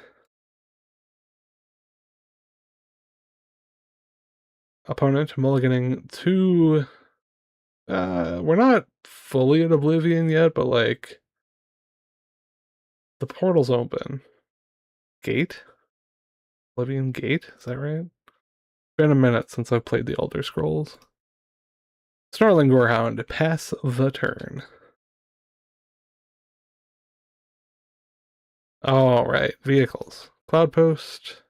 Opponent mulliganing 2. We're not fully in Oblivion yet, but, like, the portal's open. Gate? Oblivion Gate? Is that right? Been a minute since I've played the Elder Scrolls. Snarling Gorehound, pass the turn. All right, vehicles. Cloud Post.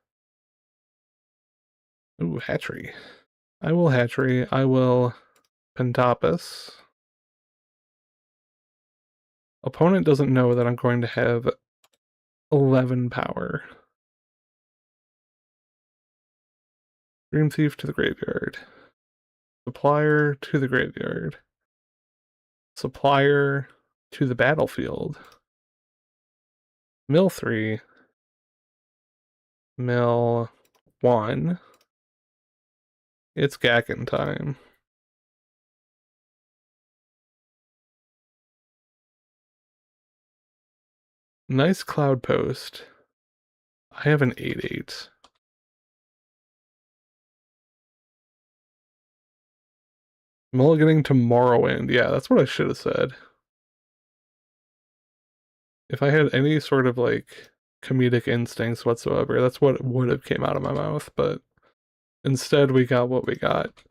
Ooh, Hatchery. I will Hatchery. I will Pentapus. Opponent doesn't know that I'm going to have 11 power. Dream Thief to the graveyard. Supplier to the graveyard. Supplier to the battlefield. Mill 3. Mill 1. It's Gaak'in time. Nice Cloud Post. I have an 8/8. Mulliganing to Morrowind. Yeah, that's what I should have said. If I had any sort of, like, comedic instincts whatsoever, that's what would have came out of my mouth, but instead we got what we got.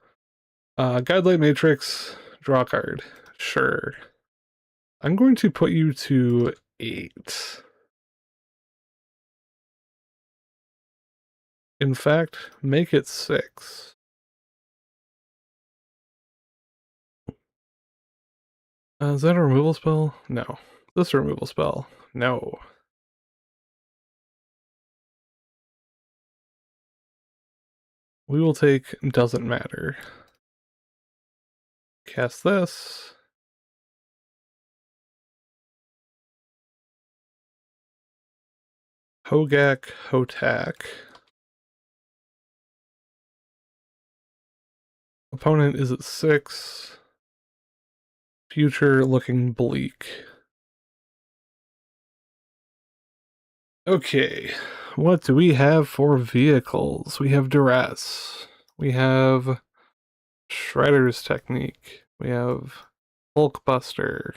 Guidelight Matrix, draw card. Sure. I'm going to put you to 8. In fact, make it 6. Is that a removal spell? No. This a removal spell? No. We will take doesn't matter. Cast this. Hogak, Hotak. Opponent is at 6. Future looking bleak. Okay, what do we have for vehicles? We have Duress. We have Shredder's Technique. We have Hulkbuster.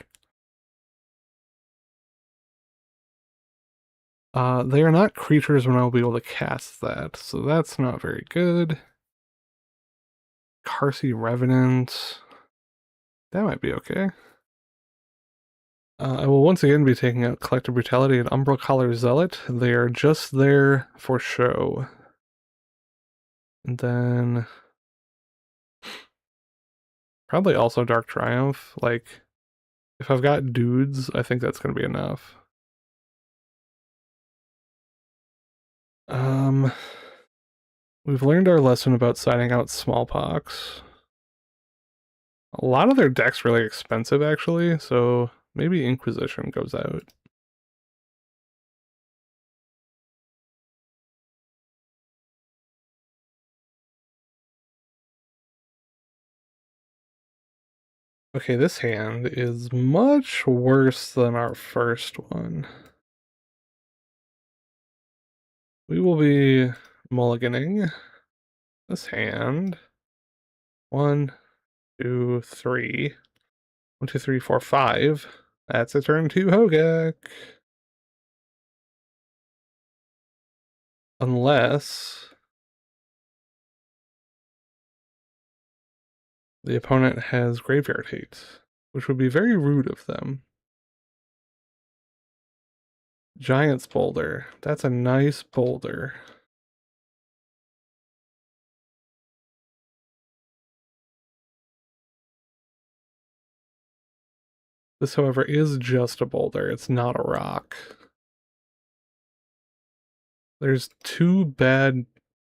They are not creatures when I'll be able to cast that, so that's not very good. Carsey Revenant. That might be okay. I will once again be taking out Collective Brutality and Umbral Collar Zealot. They are just there for show. And then probably also Dark Triumph. Like, if I've got dudes, I think that's going to be enough. We've learned our lesson about siding out Smallpox. A lot of their decks really expensive, actually, so maybe Inquisition goes out. Okay, this hand is much worse than our first one. We will be mulliganing this hand. 1, 2, 3. 1, 2, 3, 4, 5. That's a turn 2 Hogak. Unless the opponent has Graveyard Hate, which would be very rude of them. Giant's Boulder. That's a nice boulder. This, however, is just a boulder. It's not a rock. There's 2 bad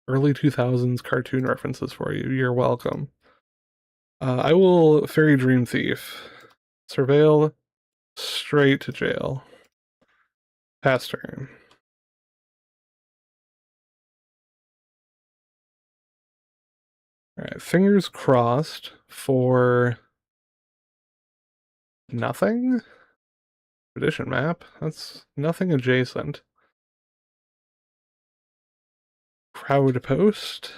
early 2000s cartoon references for you. You're welcome. I will Fairy Dream Thief. Surveil straight to jail. Pass turn. Alright, fingers crossed for nothing? Tradition map? That's nothing adjacent. Crowd Post?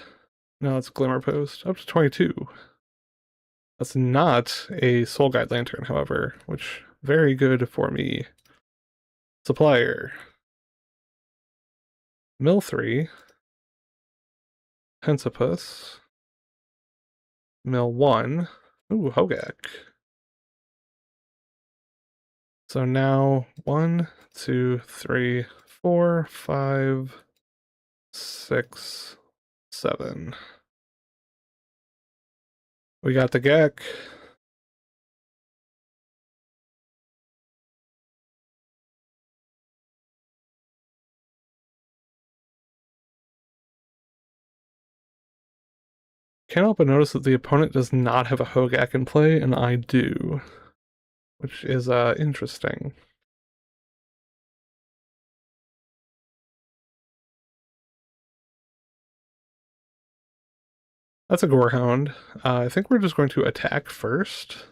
No, it's Glimmer Post. Up to 22. That's not a Soul Guide Lantern, however, which very good for me. Supplier. Mill 3. Pensipus. Mill 1. Ooh, Hogak. So now 1, 2, 3, 4, 5, 6, 7. We got the Gaak. Can't help but notice that the opponent does not have a Hogak in play, and I do, which is interesting. That's a Gorehound. I think we're just going to attack first.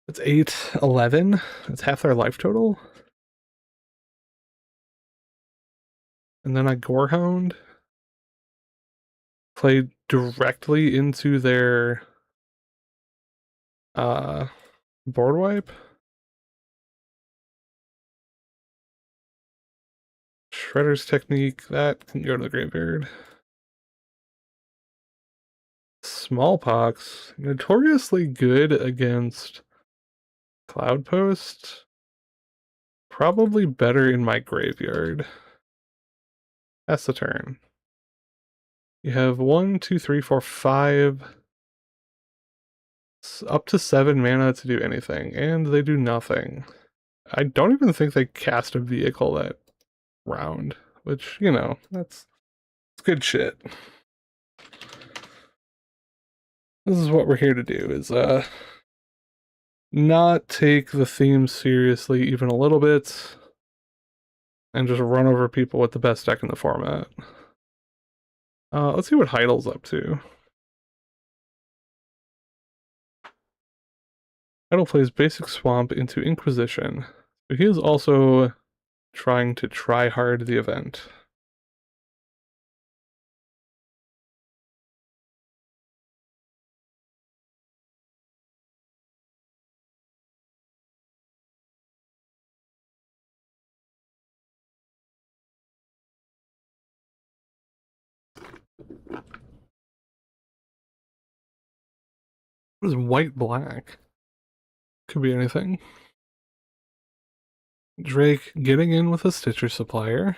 It's 8-11. It's half their life total. And then I Gorehound. Play directly into their board wipe. Shredder's Technique, that can go to the graveyard. Smallpox, notoriously good against Cloud Post. Probably better in my graveyard. That's the turn. You have 1, 2, 3, 4, 5, up to 7 mana to do anything, and they do nothing. I don't even think they cast a vehicle that round, which, you know, that's good shit. This is what we're here to do, is not take the theme seriously even a little bit, and just run over people with the best deck in the format. Let's see what Heidel's up to. Heidel plays basic Swamp into Inquisition, but he is also trying to try hard the event. What is white-black? Could be anything. Drake getting in with a Stitcher Supplier.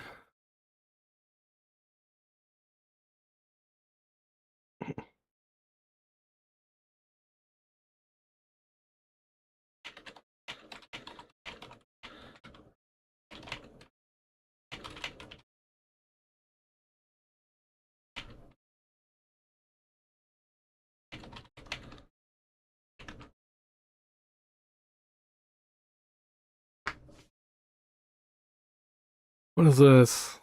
What is this?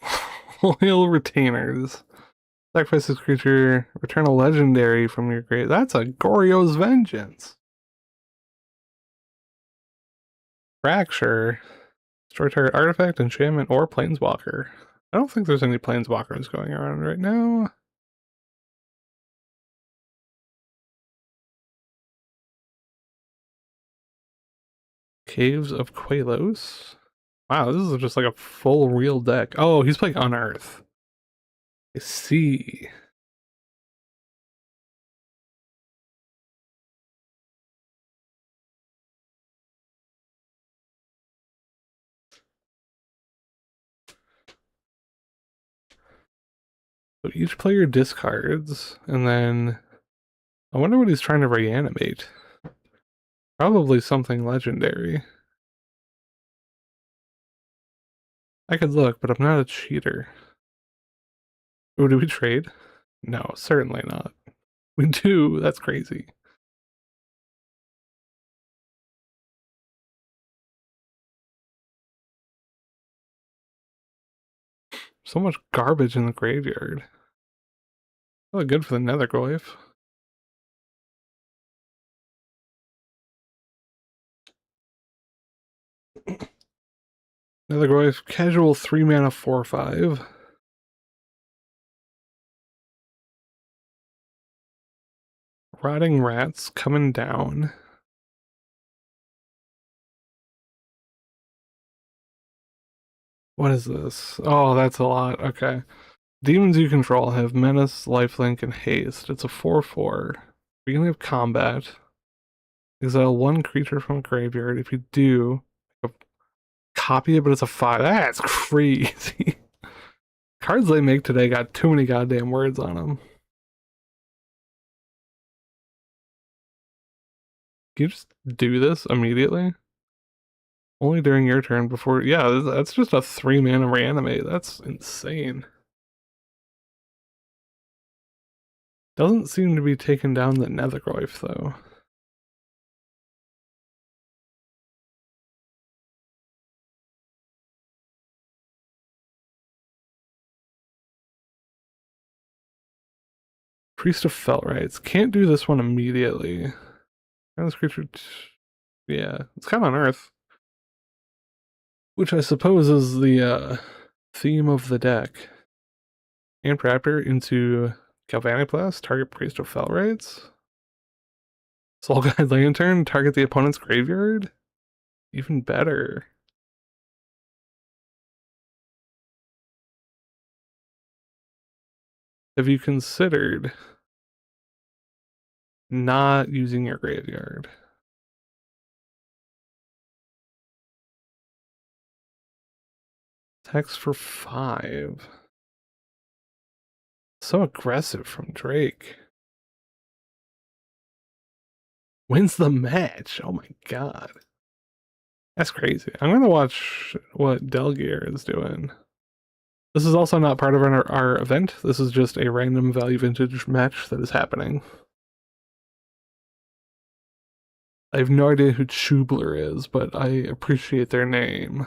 Loyal Retainers. Sacrifice this creature, return a legendary from your grave. That's a Goryo's Vengeance. Fracture. Destroy target artifact, enchantment, or planeswalker. I don't think there's any planeswalkers going around right now. Caves of Quelos. Wow, this is just like a full real deck. Oh, he's playing Unearth. I see. So each player discards, and then I wonder what he's trying to reanimate. Probably something legendary. I could look, but I'm not a cheater. Oh, do we trade? No, certainly not. We do. That's crazy. So much garbage in the graveyard. Really good for the Netherglyph. Netherglyph, casual 3 mana 4/5. Rotting Rats coming down. What is this? Oh, that's a lot. Okay. Demons you control have Menace, Lifelink, and Haste. It's a 4/4. Beginning of combat. Exile one creature from a graveyard. If you do, copy it, but it's a 5. That's crazy. Cards they make today got too many goddamn words on them. Can you just do this immediately? Only during your turn before. Yeah, that's just a 3 mana reanimate. That's insane. Doesn't seem to be taking down the Netherglyph, though. Priest of Felrites. Can't do this one immediately. This creature. Yeah, it's kind of on Earth. Which I suppose is the theme of the deck. Amp Raptor into Galvanic target Priest of Felrites. Soul Guide Lantern, target the opponent's graveyard? Even better. Have you considered not using your graveyard? Text for 5. So aggressive from Drake. Wins the match. Oh my god. That's crazy. I'm gonna watch what Delgear is doing. This is also not part of our event. This is just a random value vintage match that is happening. I have no idea who Chubler is, but I appreciate their name.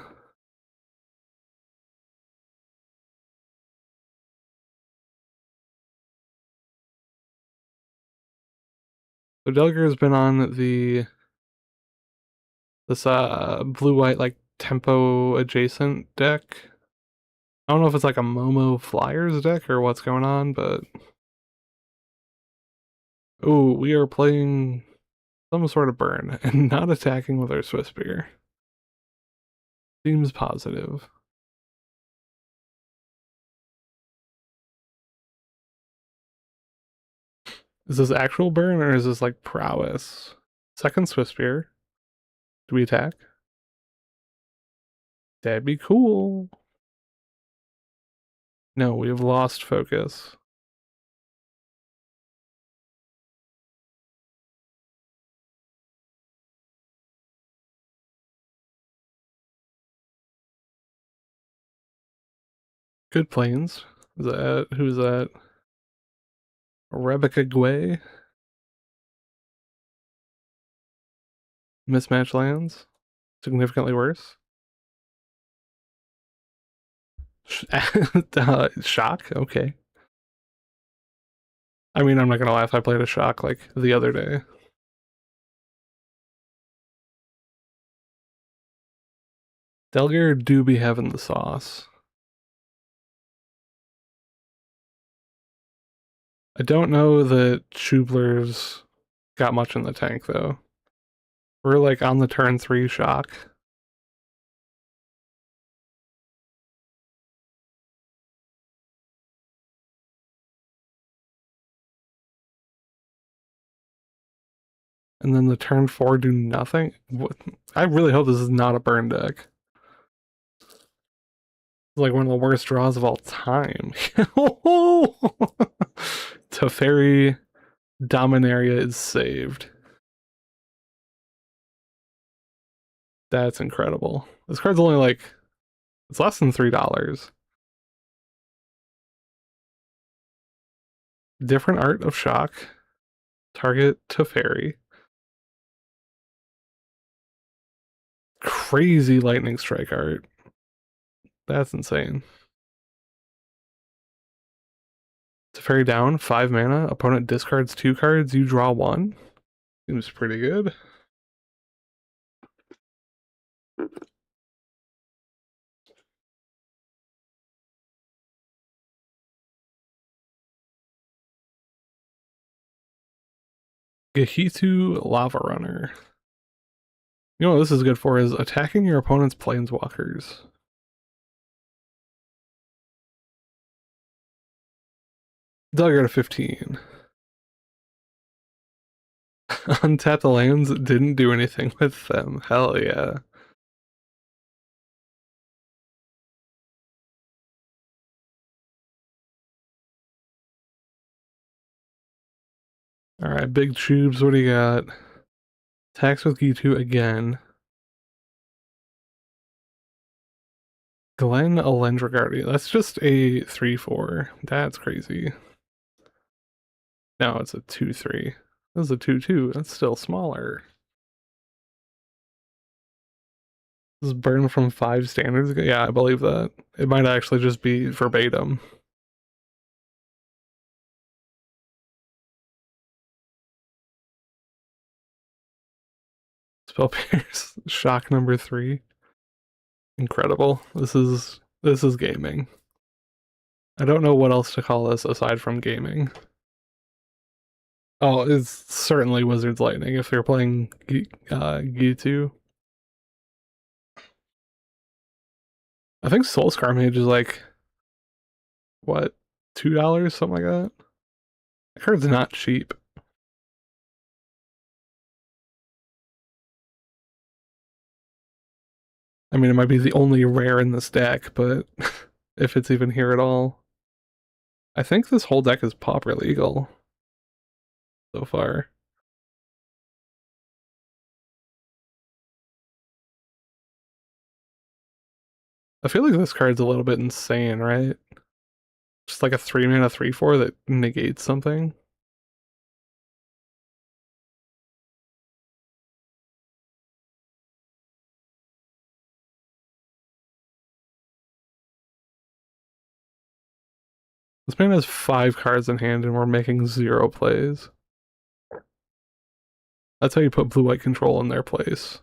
So Delgear has been on this blue-white like tempo adjacent deck. I don't know if it's like a Momo Flyers deck or what's going on, but oh, we are playing some sort of burn and not attacking with our Swiss Spear. Seems positive. Is this actual burn or is this like prowess? Second Swiss Spear. Do we attack? That'd be cool. No, we have lost focus. Good planes. Is that who's that? Rebecca Guay? Mismatch lands? Significantly worse? Shock? Okay. I mean, I'm not gonna laugh. I played a shock like the other day. Delgir do be having the sauce. I don't know that Schubler's got much in the tank, though. We're like on the turn 3 shock. And then the turn 4 do nothing? What? I really hope this is not a burn deck. It's like one of the worst draws of all time. Teferi Dominaria is saved. That's incredible. This card's only like, it's less than $3. Different art of shock. Target Teferi. Crazy lightning strike art. That's insane. Teferi down, 5 mana. Opponent discards 2 cards. You draw 1. Seems pretty good. Gahitu Lava Runner. You know what this is good for is attacking your opponent's planeswalkers. Dugger to 15. Untap the lands, didn't do anything with them. Hell yeah. Alright, big tubes, what do you got? Attacks with G2 again. Glenn Alendra Guardian. That's just a 3/4. That's crazy. No, it's a 2/3. This is a 2/2. That's still smaller. This is burned from 5 standards ago. Yeah, I believe that. It might actually just be verbatim. Spell Pierce. Shock number 3. Incredible. This is gaming. I don't know what else to call this aside from gaming. Oh, it's certainly Wizard's Lightning if you're playing G2. I think Soulscar Mage is like, what, $2, something like that? That card's not cheap. I mean, it might be the only rare in this deck, but if it's even here at all. I think this whole deck is pauper legal so far. I feel like this card's a little bit insane, right? Just like a 3 mana 3/4 that negates something. This man has 5 cards in hand and we're making 0 plays. That's how you put blue-white control in their place.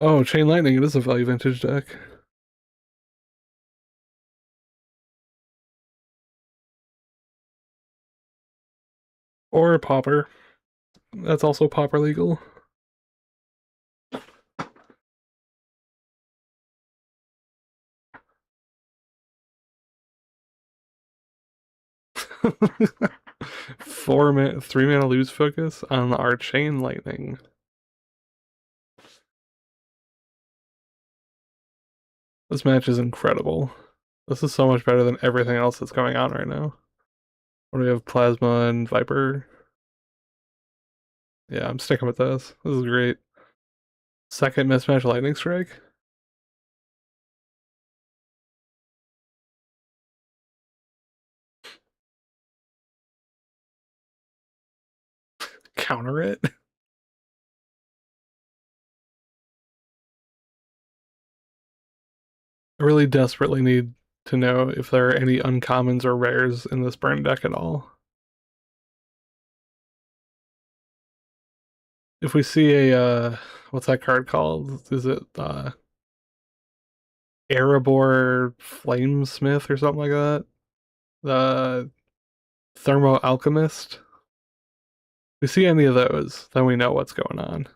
Oh, Chain Lightning, it is a value vintage deck. Or Pauper. That's also Pauper legal. Three mana lose focus on our Chain Lightning. This match is incredible. This is so much better than everything else that's going on right now. What do we have? Plasma and Viper. Yeah, I'm sticking with this. This is great. Second mismatch Lightning Strike. Counter it. I really desperately need to know if there are any uncommons or rares in this burn deck at all. If we see a, what's that card called? Is it, Erebor Flamesmith or something like that? The Thermo Alchemist? If we see any of those, then we know what's going on.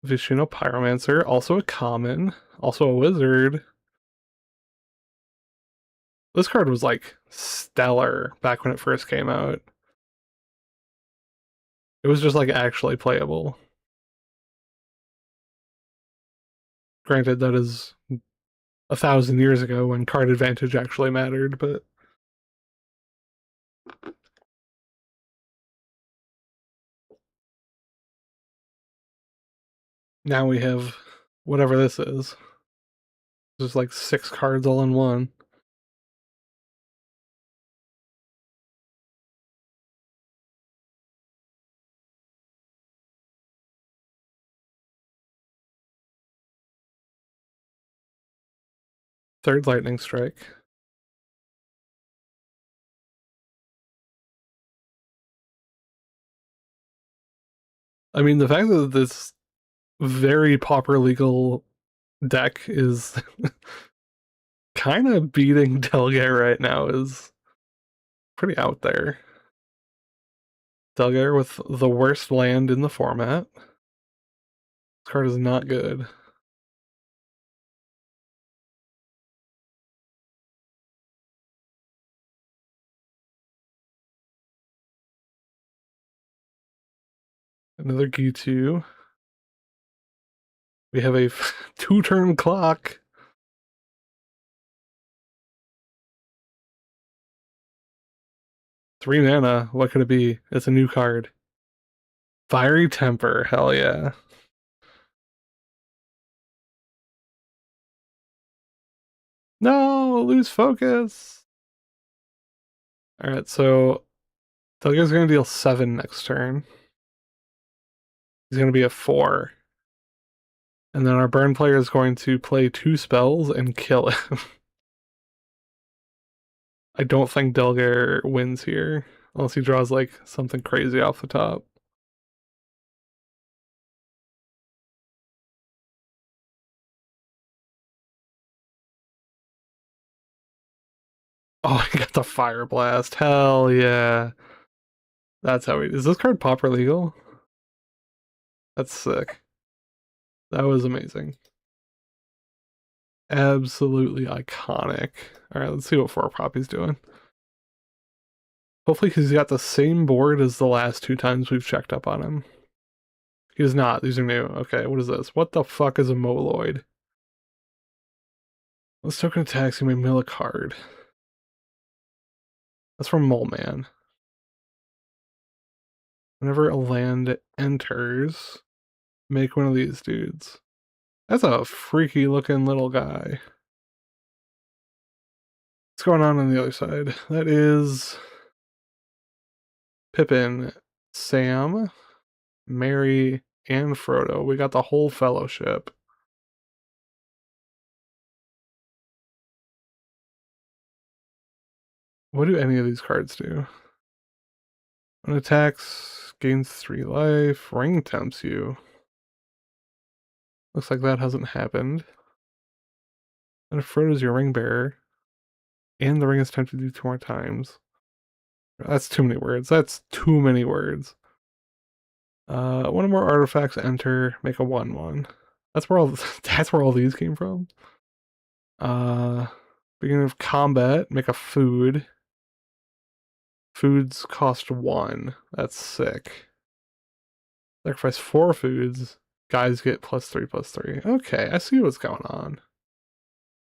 Vishnu Pyromancer, also a common, also a wizard. This card was like stellar back when it first came out. It was just like actually playable. Granted, that is 1,000 years ago when card advantage actually mattered, but now we have whatever this is. There's like 6 cards all in one. Third lightning strike. I mean, the fact that this very pauper legal deck is kind of beating Delgare right now is pretty out there. Delgare with the worst land in the format. This card is not good. Another G2. We have a 2-turn clock. Three mana. What could it be? It's a new card. Fiery Temper. Hell yeah. No, lose focus. All right, so Delgare's going to deal 7 next turn. He's going to be a 4. And then our burn player is going to play 2 spells and kill him. I don't think Delgare wins here, unless he draws like something crazy off the top. Oh, I got the Fire Blast. Hell yeah. That's how we. Is this card Pauper legal? That's sick. That was amazing. Absolutely iconic. All right, let's see what 4-pop he's doing. Hopefully he's got the same board as the last 2 times we've checked up on him. He does not. These are new. Okay, what is this? What the fuck is a Moloid? Let's token attacks. You may mill a card. That's from Mole Man. Whenever a land enters, make one of these dudes. That's a freaky looking little guy. What's going on the other side? That is Pippin, Sam, Mary, and Frodo. We got the whole fellowship. What do any of these cards do? When attacks, gains 3 life, ring tempts you. Looks like that hasn't happened. And if Frodo's your ring bearer, and the ring is tempted you 2 more times. That's too many words. That's too many words. One or more artifacts enter, make a 1/1. That's where all that's where all these came from. Beginning of combat, make a food. Foods cost 1. That's sick. Sacrifice 4 foods. Guys get +3/+3. Okay, I see what's going on.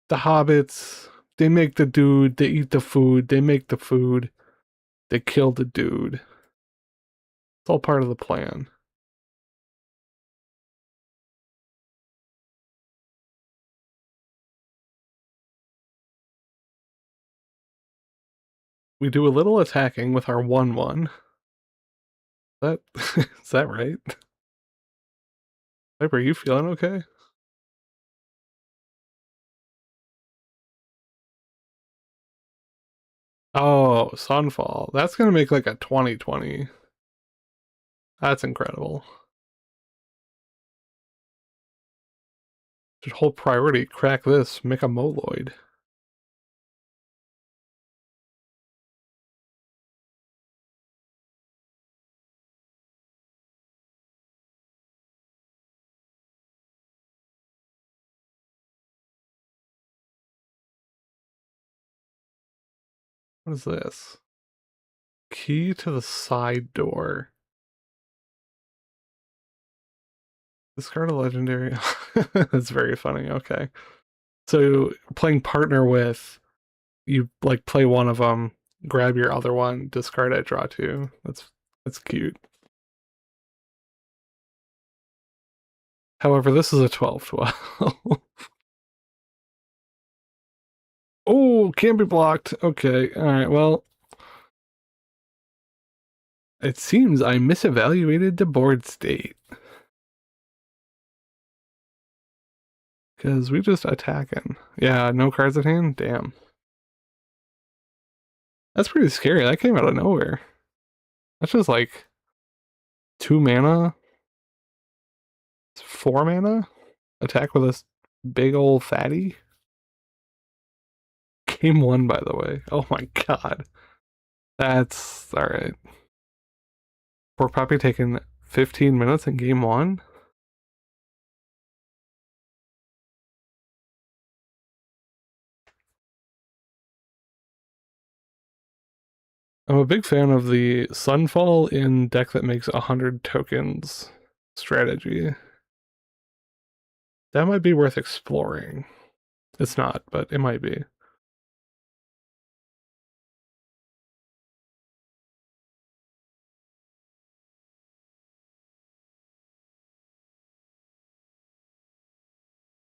The hobbits, they make the dude, they eat the food, they make the food, they kill the dude. It's all part of the plan. We do a little attacking with our 1/1. That is that right? Piper, are you feeling okay? Oh, Sunfall. That's gonna make like a 2020. That's incredible. Should hold priority. Crack this. Make a Moloid. What is this? Key to the side door. Discard a legendary. That's very funny. Okay. So playing partner with, you like play one of them, grab your other one, discard it, draw two. That's cute. However, this is a 12/12. Oh, can't be blocked. Okay. All right. Well, it seems I misevaluated the board state. Because we just attacking. Yeah, no cards at hand? Damn. That's pretty scary. That came out of nowhere. That's just like 2 mana, 4 mana. Attack with a big old fatty. Game one, by the way. Oh my god. That's alright. Pork Poppy taking 15 minutes in game one. I'm a big fan of the Sunfall in deck that makes 100 tokens strategy. That might be worth exploring. It's not, but it might be.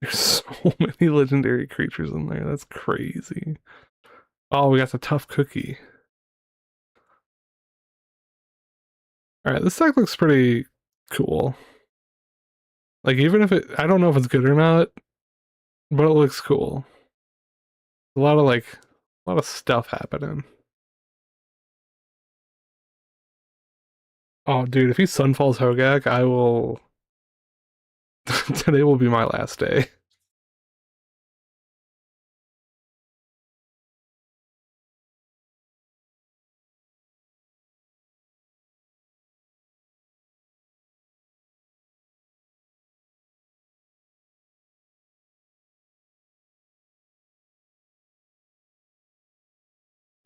There's so many legendary creatures in there. That's crazy. Oh, we got the tough cookie. All right, this deck looks pretty cool. Like, even if I don't know if it's good or not, but it looks cool. A lot of stuff happening. Oh, dude, if he Sunfalls Hogak, I will. Today will be my last day.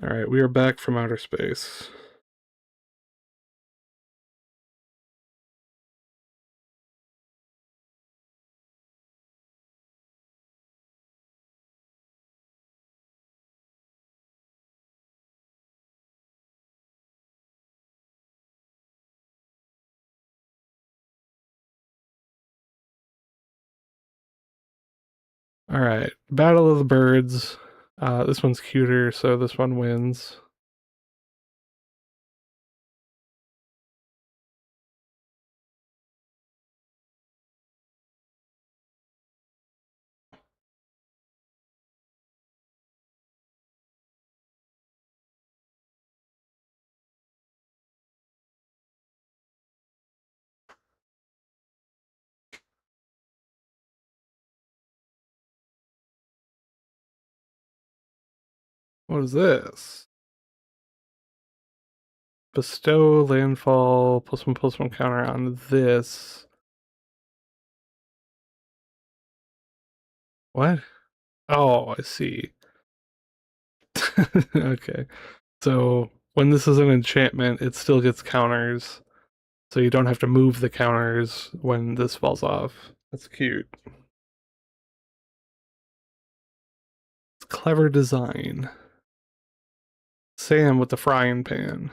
All right, we are back from outer space. All right, Battle of the Birds. This one's cuter, so this one wins. What is this? Bestow landfall +1/+1 counter on this. What? Oh, I see. Okay. So when this is an enchantment, it still gets counters. So you don't have to move the counters when this falls off. That's cute. It's clever design. Sam with the frying pan.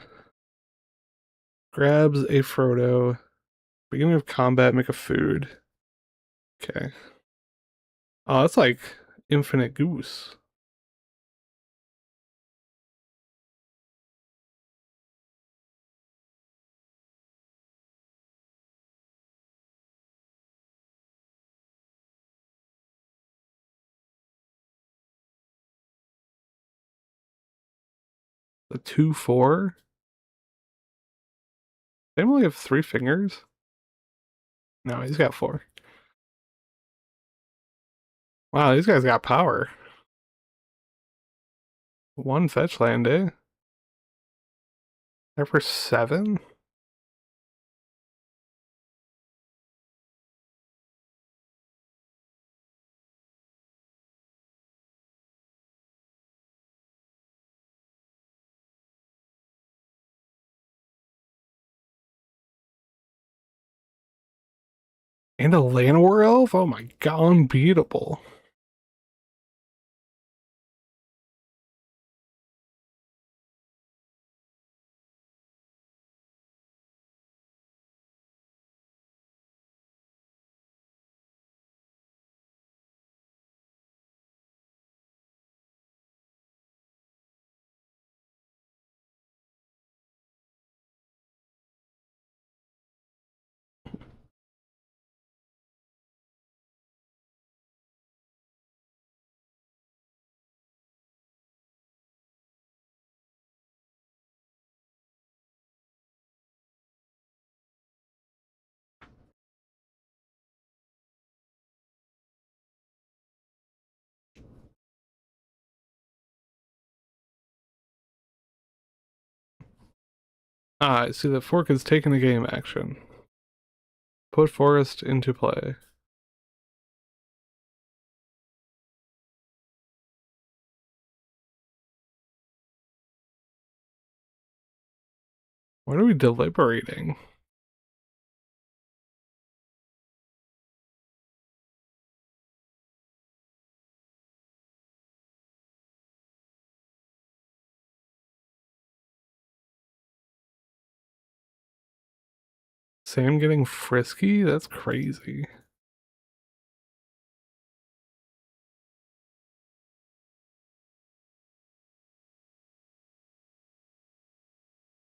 Grabs a Frodo. Beginning of combat, make a food. Okay. Oh, that's like infinite goose. a 2/4. They only have 3 fingers? No, he's got 4. Wow, these guys got power. 1 fetch land, eh? They're for 7? And a Llanowar Elf? Oh my god, unbeatable. Ah, I see that Fork is taking a game action. Put Forest into play. What are we deliberating? Sam getting frisky? That's crazy.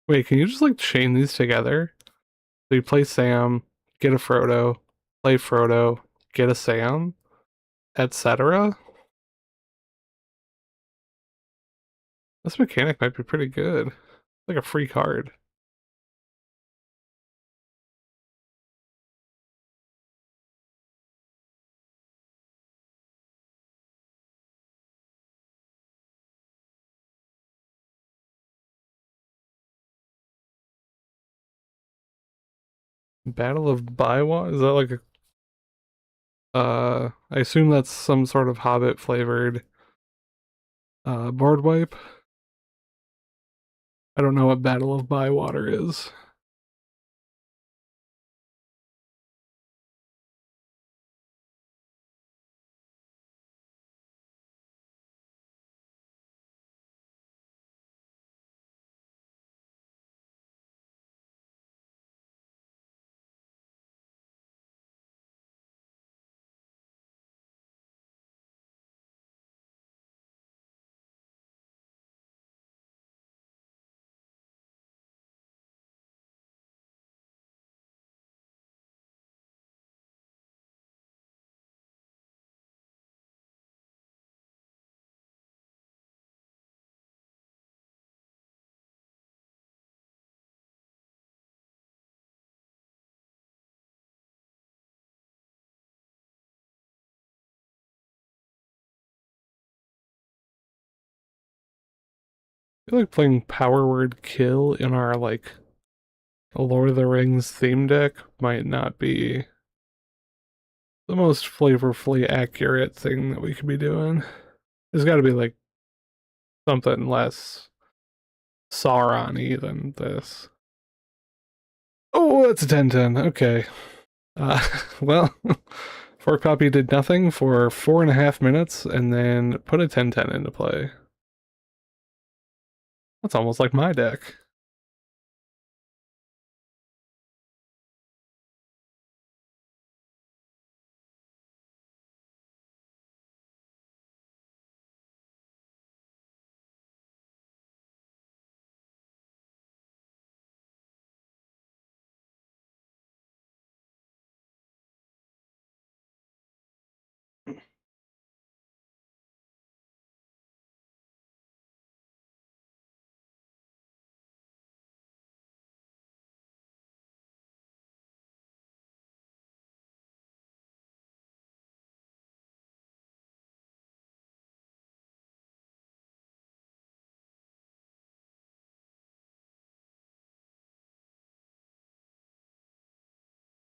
Wait, can you just like chain these together? So you play Sam, get a Frodo, play Frodo, get a Sam, etc. This mechanic might be pretty good. Like a free card. Battle of Bywa? Is that like a I assume that's some sort of Hobbit flavored board wipe. I don't know what Battle of Bywater is. I feel like playing Power Word Kill in our like Lord of the Rings theme deck might not be the most flavorfully accurate thing that we could be doing. There's got to be like something less Sauron-y than this. Oh, it's a 10-10. Okay. Well, Fork Puppy did nothing for 4.5 minutes and then put a 10-10 into play. That's almost like my deck.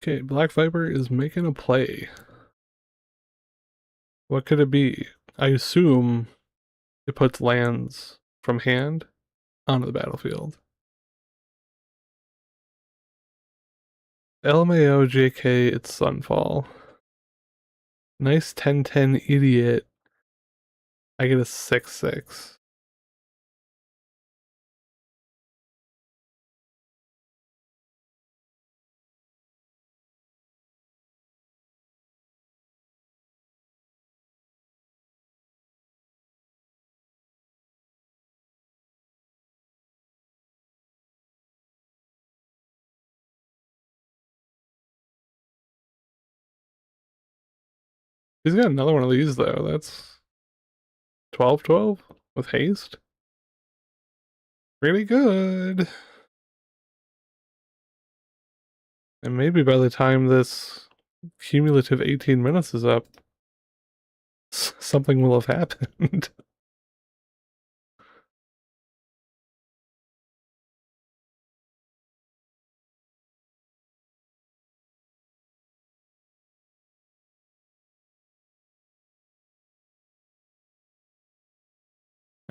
Okay, Black Viper is making a play. What could it be? I assume it puts lands from hand onto the battlefield. LMAO JK, it's Sunfall. Nice 10/10 idiot. I get a 6/6. He's got another one of these though. That's 12/12 with haste. Pretty good. And maybe by the time this cumulative 18 minutes is up, something will have happened.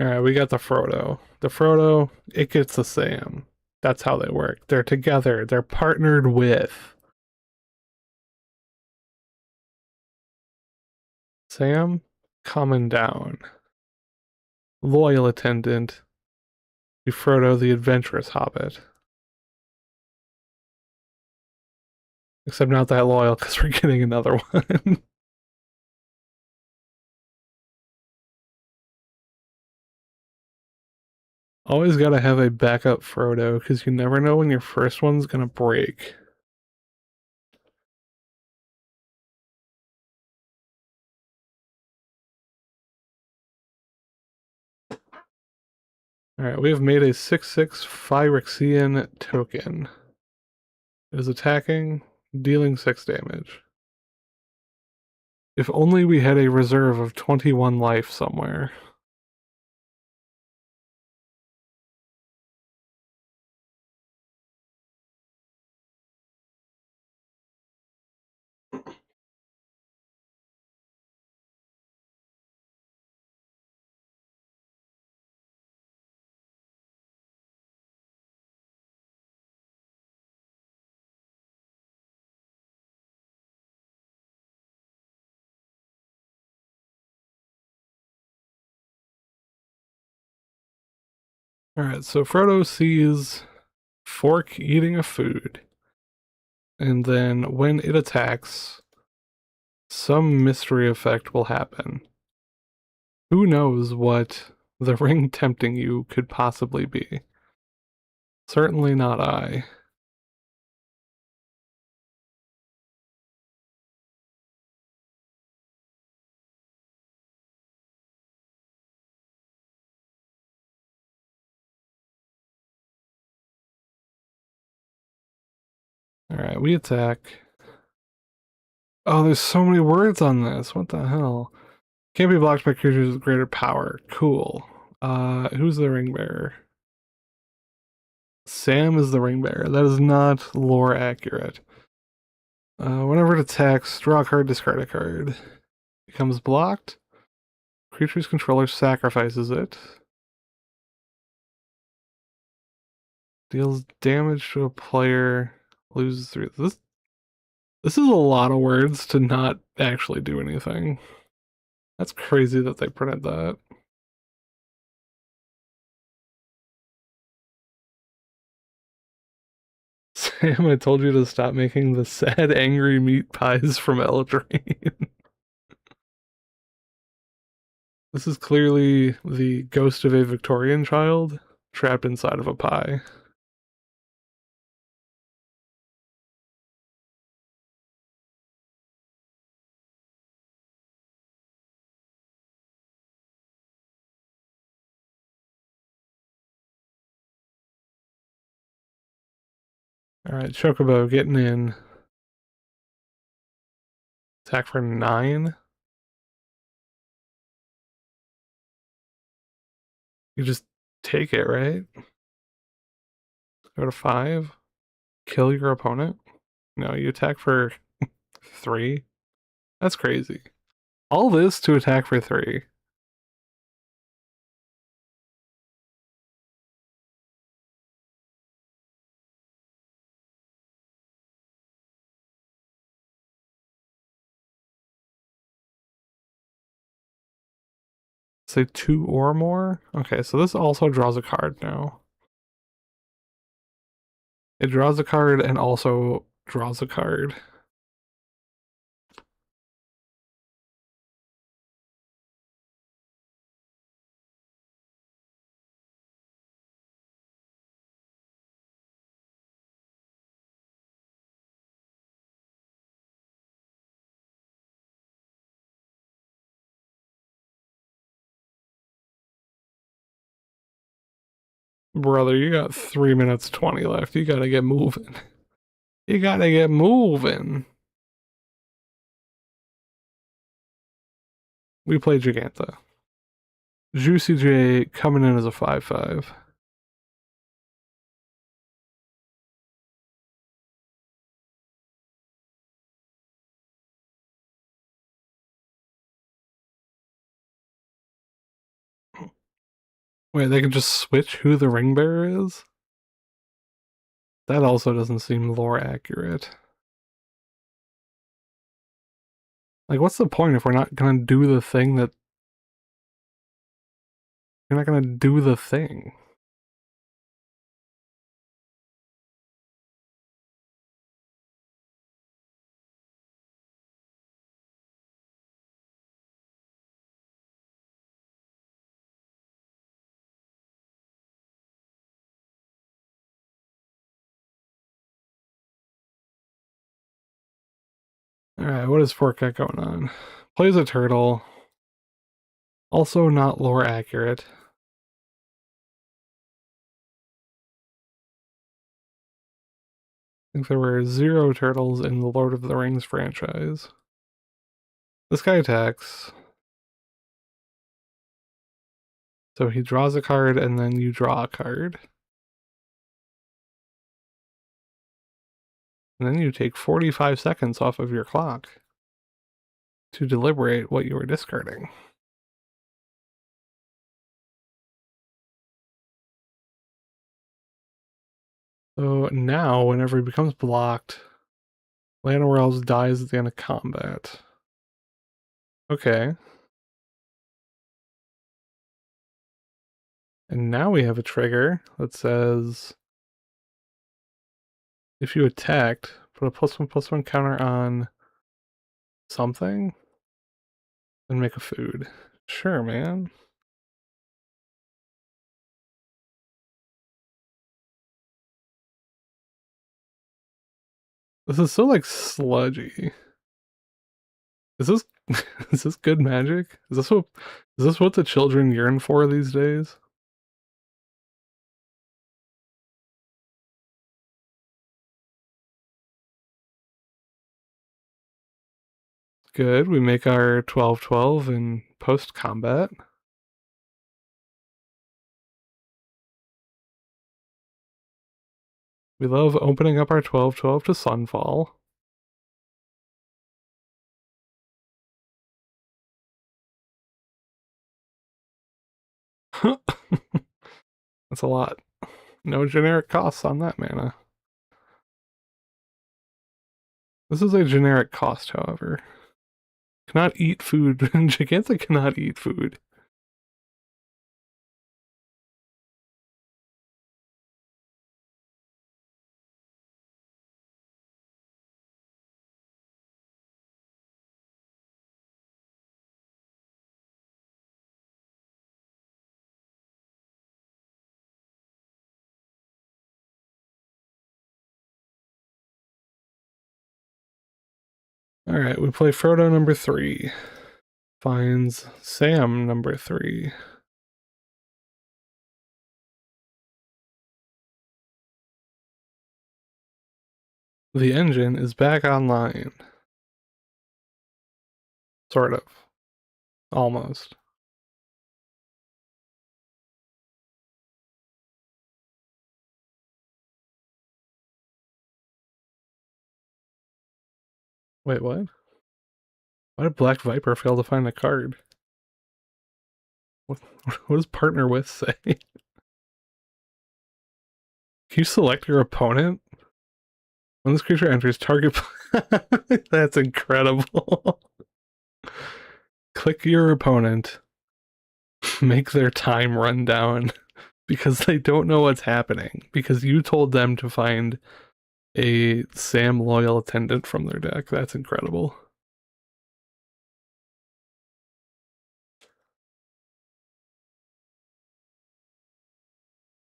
Alright, we got the Frodo. The Frodo, it gets the Sam. That's how they work. They're together. They're partnered with. Sam, coming down. Loyal attendant to Frodo the adventurous hobbit. Except not that loyal because we're getting another one. Always gotta have a backup Frodo because you never know when your first one's gonna break. Alright, we have made a 6/6 Phyrexian token. It is attacking, dealing 6 damage. If only we had a reserve of 21 life somewhere. Alright, so Frodo sees Fork eating a food. And then when it attacks, some mystery effect will happen. Who knows what the ring tempting you could possibly be? Certainly not I. Alright, we attack. Oh, there's so many words on this. What the hell? Can't be blocked by creatures with greater power. Cool. Who's the ring bearer? Sam is the ring bearer. That is not lore accurate. Whenever it attacks, draw a card, discard a card. Becomes blocked. Creature's controller sacrifices it. Deals damage to a player. Loses 3. This is a lot of words to not actually do anything. That's crazy that they printed that. Sam, I told you to stop making the sad, angry meat pies from Eldraine. This is clearly the ghost of a Victorian child trapped inside of a pie. Alright, Chocobo getting in. Attack for 9. You just take it, right? Go to 5. Kill your opponent. No, you attack for 3? That's crazy. All this to attack for 3. Say 2 or more? Okay, so this also draws a card now. It draws a card and also draws a card. Brother, you got 3 minutes 20 left. You gotta get moving. You gotta get moving. We play Giganta. Juicy J coming in as a 5/5. Wait, they can just switch who the ring bearer is? That also doesn't seem lore accurate. Like, what's the point if we're not gonna do the thing that... You're not gonna do the thing. Alright, what is Fork got going on? Plays a turtle. Also not lore accurate. I think there were 0 turtles in the Lord of the Rings franchise. This guy attacks. So he draws a card and then you draw a card. And then you take 45 seconds off of your clock to deliberate what you were discarding. So now, whenever he becomes blocked, land or else dies at the end of combat. Okay. And now we have a trigger that says, if you attacked, put a +1/+1 counter on something, and make a food. Sure, man. This is so, like, sludgy. Is this is this good magic? Is this what the children yearn for these days? Good. We make our 12/12 in post combat. We love opening up our 12/12 to Sunfall. That's a lot. No generic costs on that mana. This is a generic cost, however. Cannot eat food. Giganta cannot eat food. Alright, we play Frodo number 3. Finds Sam number 3. The engine is back online. Sort of. Almost. Wait, what? Why did Black Viper fail to find a card? What, what does partner with say? Can you select your opponent? When this creature enters target... That's incredible. Click your opponent. Make their time run down because they don't know what's happening. Because you told them to find a Sam Loyal Attendant from their deck. That's incredible.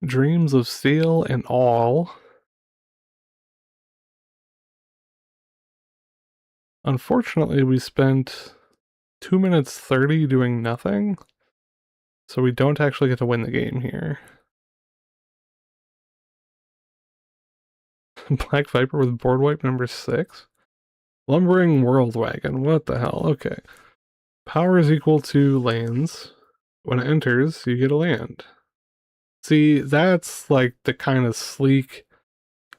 Dreams of Steel and all. Unfortunately, we spent 2 minutes 30 doing nothing, so we don't actually get to win the game here. Black Viper with board wipe number 6. Lumbering World Wagon. What the hell? Okay. Power is equal to lands. When it enters, you get a land. See, that's like the kind of sleek,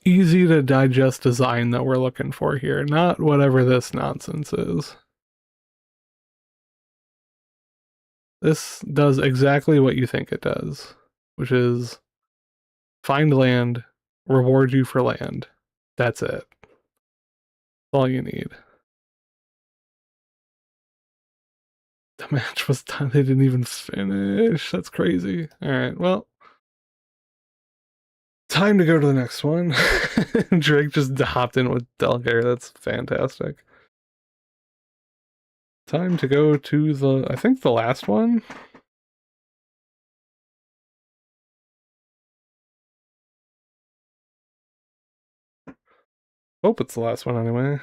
easy to digest design that we're looking for here, not whatever this nonsense is. This does exactly what you think it does, which is find land, reward you for land. That's it. That's all you need. The match was done. They didn't even finish. That's crazy. All right, well, time to go to the next one. Drake just hopped in with Delgare. That's fantastic. Time to go to the, I think the last one. Hope it's the last one anyway.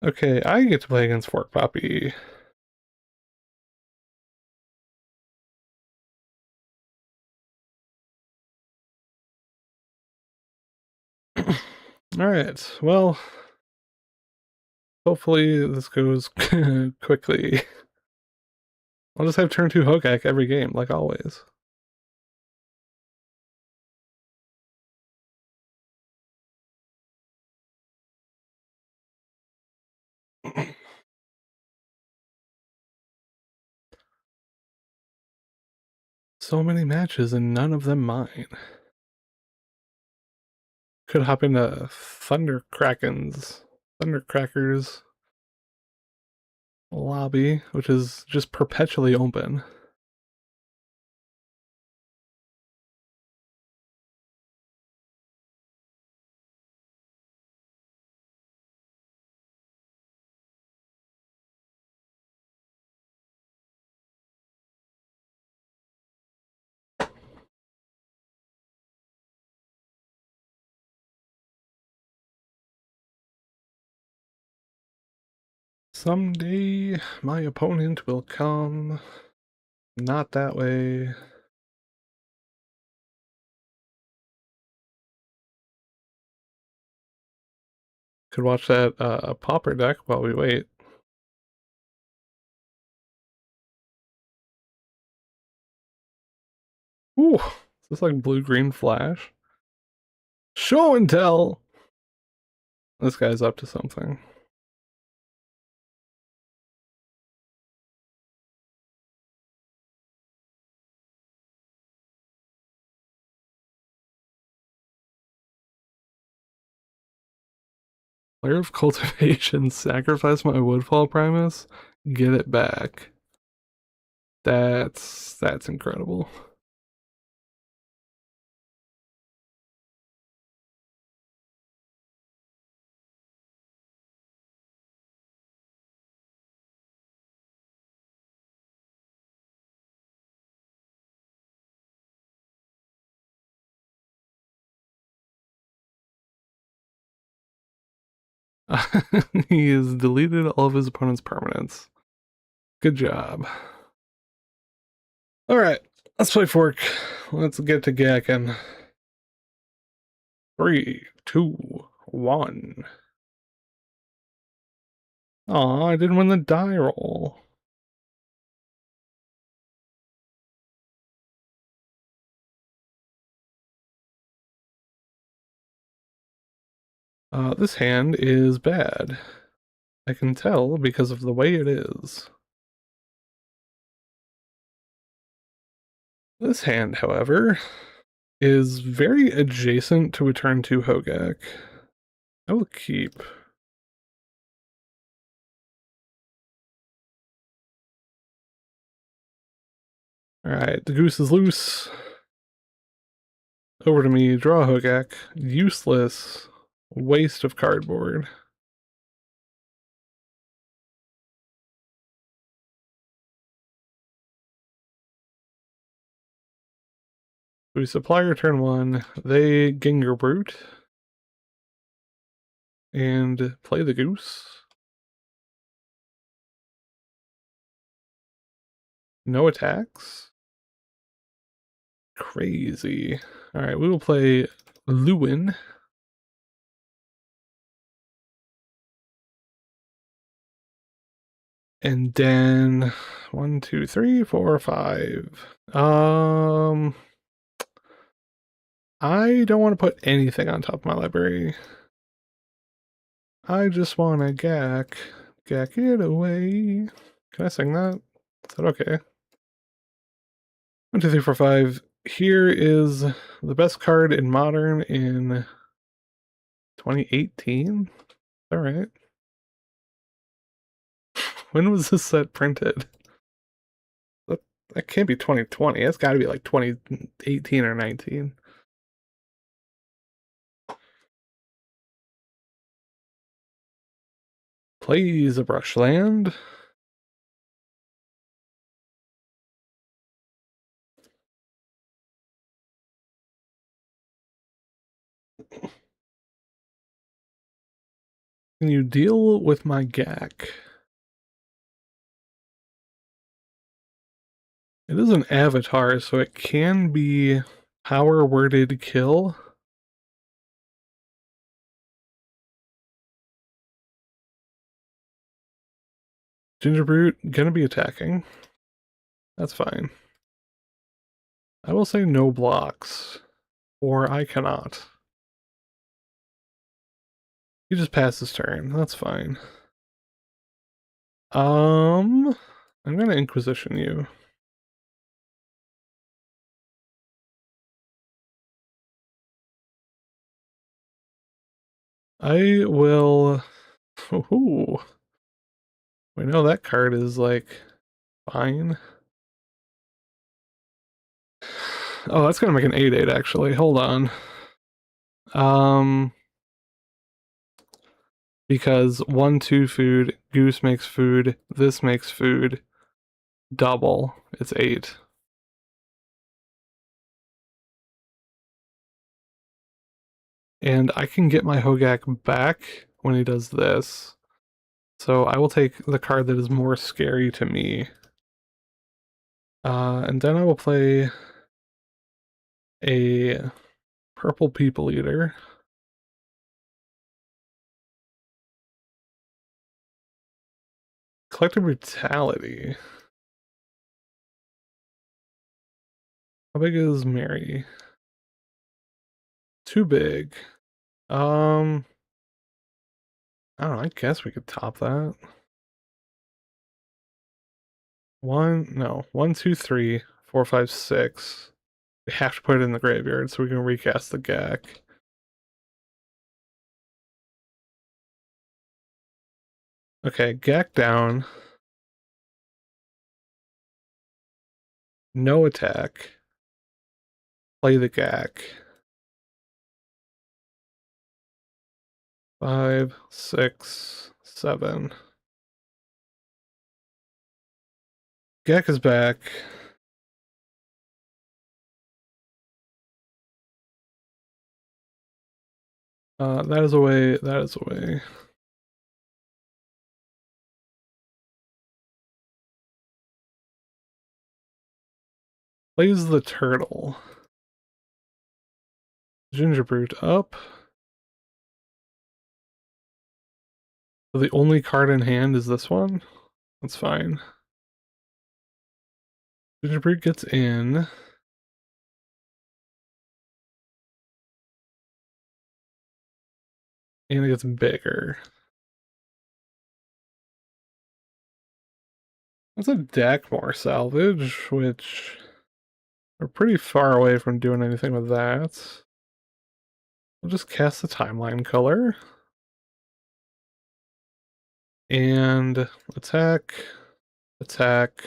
Okay, I get to play against Fork Poppy. Alright, well, hopefully this goes quickly. I'll just have turn 2 Hogak every game, like always. So many matches and none of them mine. Could hop into Thundercrackers lobby, which is just perpetually open. Someday my opponent will come. Not that way. Could watch that Pauper deck while we wait. Ooh, is this like blue-green flash? Show and tell! This guy's up to something. Player of Cultivation, sacrifice my Woodfall Primus, get it back. That's incredible. He has deleted all of his opponent's permanents. Good job. Alright, let's play Fork. Let's get to Gaak'in. 3, 2, 1. Aw, I didn't win the die roll. This hand is bad. I can tell because of the way it is. This hand, however, is very adjacent to a turn 2 Hogak. I will keep. Alright, the goose is loose. Over to me, draw a Hogak. Useless. Waste of cardboard. We supply your turn 1. They Ginger Brute. And play the goose. No attacks. Crazy. Alright, we will play Lewin. And then 1, 2, 3, 4, 5. I don't want to put anything on top of my library. I just want to Gaak it away. Can I sing that? Is that okay? 1, 2, 3, 4, 5. Here is the best card in Modern in 2018. All right. When was this set printed? That can't be 2020. That's got to be like 2018 or 19. Plays a brushland. Can you deal with my Gaak? It is an avatar, so it can be power worded kill. Ginger Brute gonna be attacking. That's fine. I will say no blocks, or I cannot. He just passed his turn. That's fine. I'm gonna Inquisition you. I will. Ooh. We know that card is like fine. Oh, that's gonna make an 8/8 actually. Hold on. Because 1, 2 food, goose makes food, this makes food, double. It's 8. And I can get my Hogak back when he does this. So I will take the card that is more scary to me. And then I will play a purple people eater. Collective Brutality. How big is Mary? Too big. I don't know, I guess we could top that. 1, 2, 3, 4, 5, 6. We have to put it in the graveyard so we can recast the Gaak. Okay, Gaak down. No attack. Play the Gaak. 5, 6, 7. Gaak is back. That is away. That is away. Plays the turtle. Gingerbrute up. So the only card in hand is this one? That's fine. Gingerbrute gets in. And it gets bigger. That's a Deckmore salvage, which we're pretty far away from doing anything with that. We'll just cast the timeline color. And attack, attack.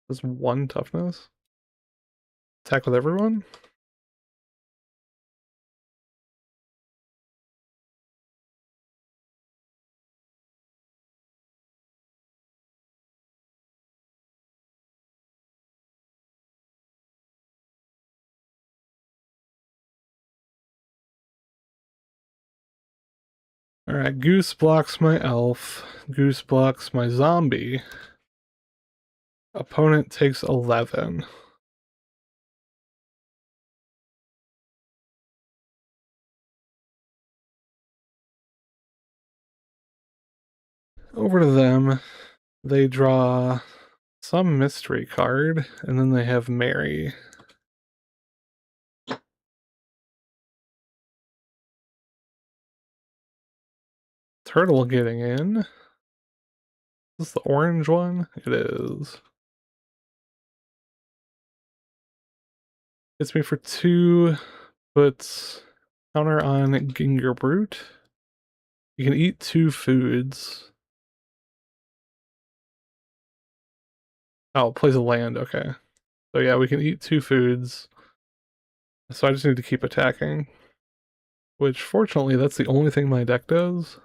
Does 1 toughness. Attack with everyone. Alright, Goose blocks my elf. Goose blocks my zombie. Opponent takes 11. Over to them. They draw some mystery card, and then they have Mary. Turtle getting in. Is this the orange one? It is. Hits me for 2, puts counter on Gingerbrute. You can eat 2 foods. Oh, plays a land, okay. So yeah, we can eat 2 foods. So I just need to keep attacking. Which, fortunately, that's the only thing my deck does.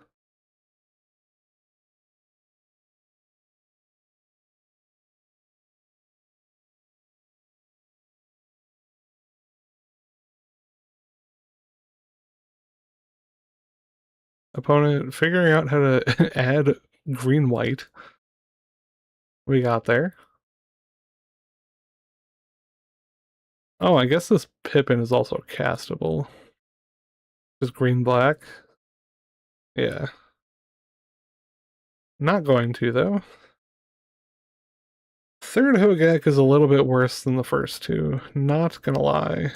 Opponent figuring out how to add green-white. We got there. Oh, I guess this Pippin is also castable. Just green-black. Yeah. Not going to, though. Third Hogak is a little bit worse than the first two. Not gonna lie.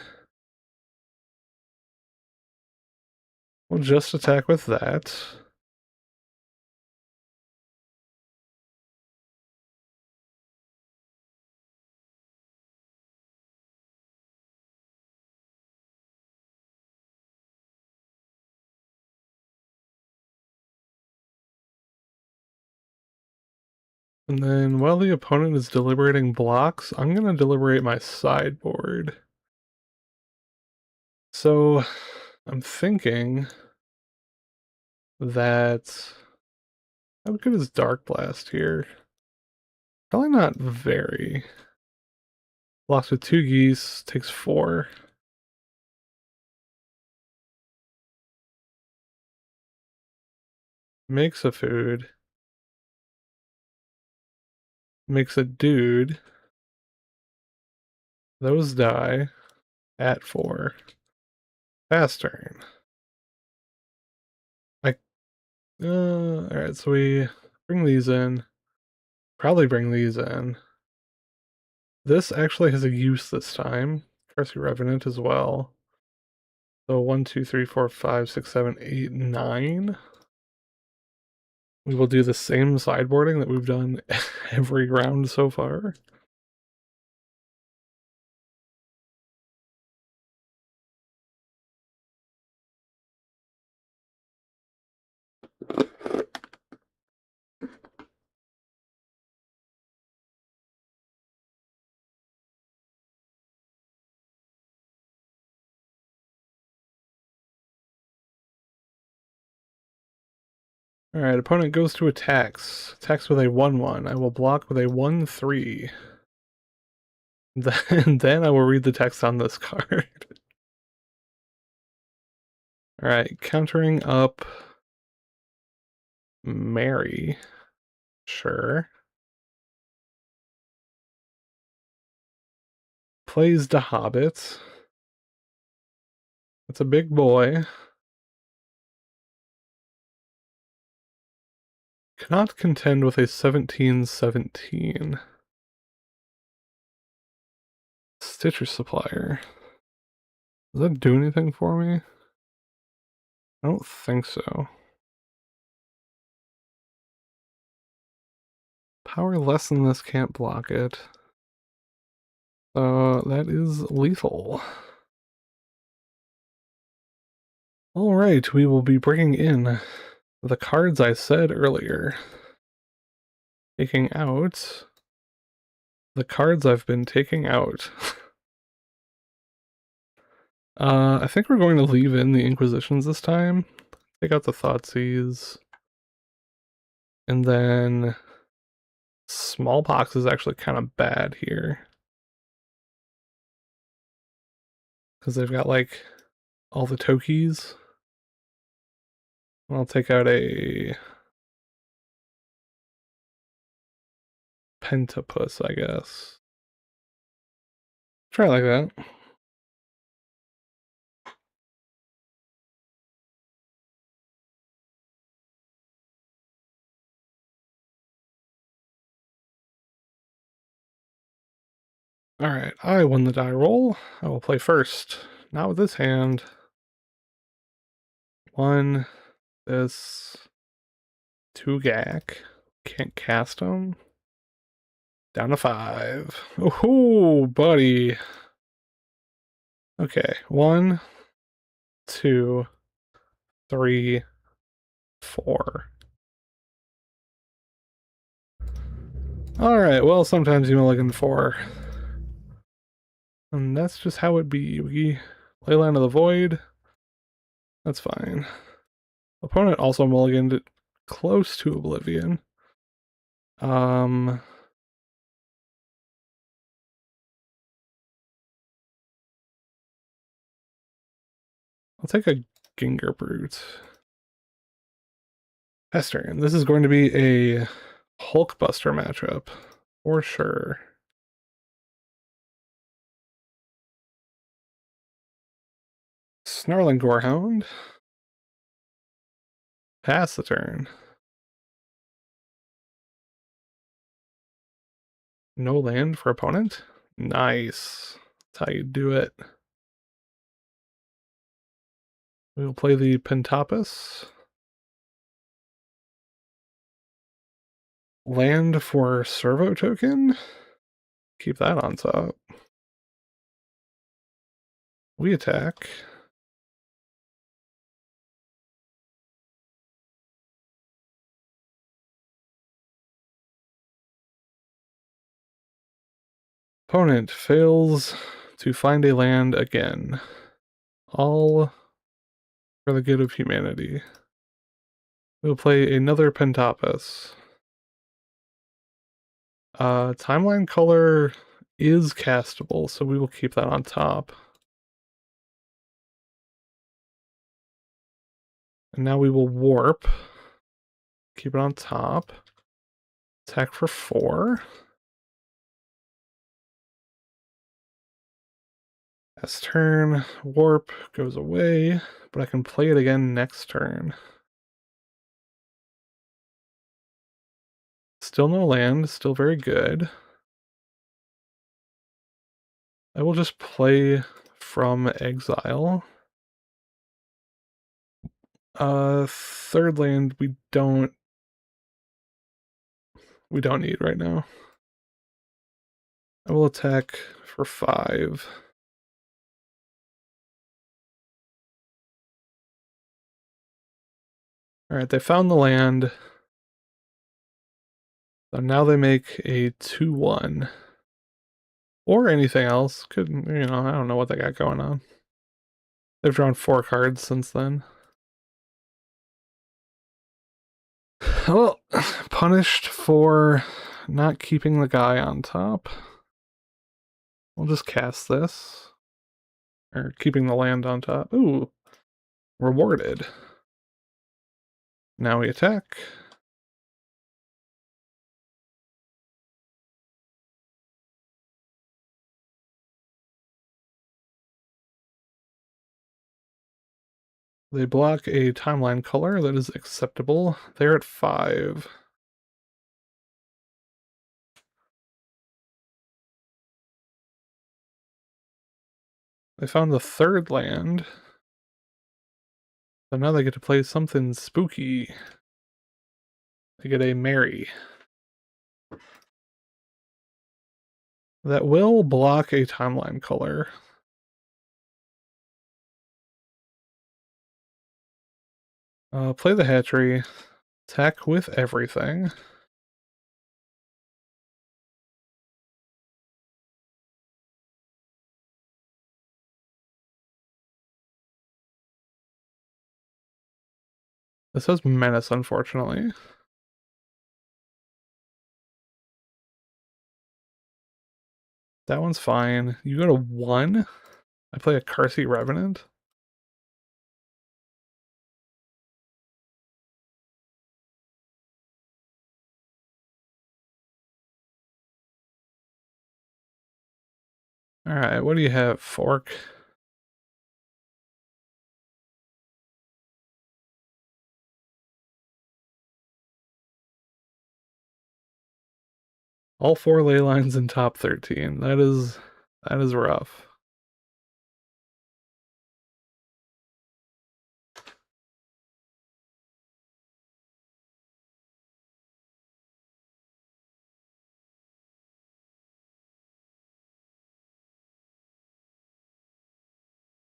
We'll just attack with that. And then while the opponent is deliberating blocks, I'm gonna deliberate my sideboard. So I'm thinking that how good is Dark Blast here? Probably not very. Blocks with 2 geese, takes 4. Makes a food. Makes a dude. Those die at 4. Pass turn. Alright, so we bring these in. Probably bring these in. This actually has a use this time. Curse Revenant as well. So 1, 2, 3, 4, 5, 6, 7, 8, 9. We will do the same sideboarding that we've done every round so far. Alright, opponent goes to attacks. Attacks with a 1-1. I will block with a 1-3. Then I will read the text on this card. Alright, countering up Mary. Sure. plays the Hobbit. It's a big boy. Cannot contend with a 17/17. Stitcher Supplier. Does that do anything for me? I don't think so. Power less than this can't block it. That is lethal. Alright, we will be bringing in the cards I said earlier. Taking out the cards I've been taking out. I think we're going to leave in the Inquisitions this time. Take out the Thoughtseize. And then Smallpox is actually kind of bad here. Because they've got, like, all the Tokies. I'll take out a Pentapus, I guess. Try it like that. Alright, I won the die roll. I will play first. Not with this hand. 1, this, 2 Gaak. Can't cast them. Down to 5. Oh, buddy. Okay, 1, 2, 3, 4. Alright, well, sometimes you mulligan 4. And that's just how it be. We Leyline of the Void. That's fine. Opponent also mulliganed it close to Oblivion. I'll take a Ginger Brute. Pestering. This is going to be a Hulkbuster matchup. For sure. Snarling Gorehound. Pass the turn. No land for opponent? Nice. That's how you do it. We'll play the Pentapus. Land for Servo Token. Keep that on top. We attack. Opponent fails to find a land again. All for the good of humanity. We'll play another Pentapus. Timeline color is castable, so we will keep that on top. And now we will warp. Keep it on top. Attack for 4. Last turn, warp goes away, but I can play it again next turn. Still no land, still very good. I will just play from exile. Third land we don't need right now. I will attack for 5. Alright, they found the land. So now they make a 2/1. Or anything else. Could, I don't know what they got going on. They've drawn 4 cards since then. Well, punished for not keeping the guy on top. We'll just cast this. Or keeping the land on top. Ooh. Rewarded. Now we attack. They block a timeline color that is acceptable. They're at 5. They found the 3rd land. So now they get to play something spooky. They get a Mary. That will block a timeline color. Play the hatchery. Attack with everything. This has menace, unfortunately. That one's fine. You go to 1. I play a car seat revenant. Alright, what do you have, Fork? All 4 ley lines in top 13. That is rough.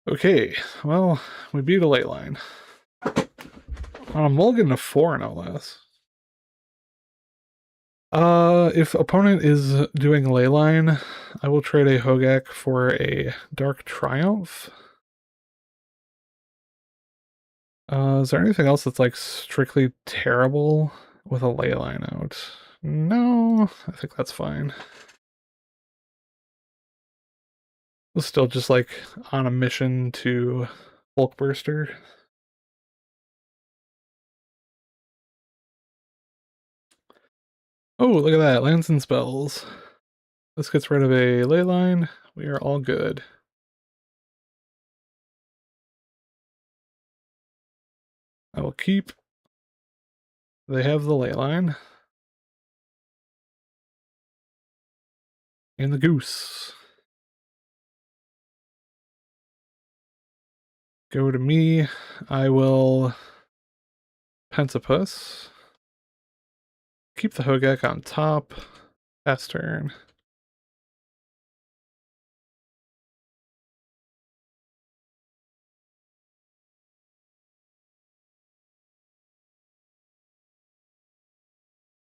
Okay, well, we beat a ley line. On a mulligan to 4, no less. If opponent is doing leyline, I will trade a Hogak for a Dark Triumph. Is there anything else that's like strictly terrible with a leyline out? No, I think that's fine. We're still just like on a mission to Bulk Burster. Oh, look at that, lands and spells. This gets rid of a leyline. We are all good. I will keep. They have the leyline. And the goose. Go to me. I will Pensipus. Keep the Hogak on top. Pass turn.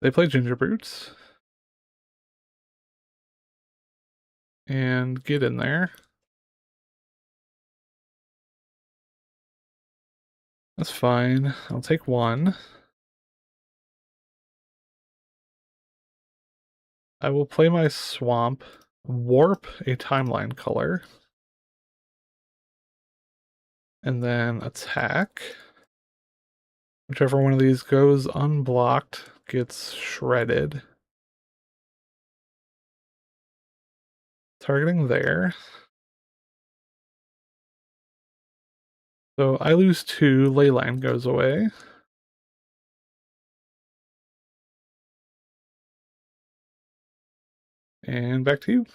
They play Ginger Boots. And get in there. That's fine. I'll take 1. I will play my Swamp, warp a timeline color, and then attack. Whichever one of these goes unblocked gets shredded. Targeting there. So I lose 2, Leyline goes away. And back to you.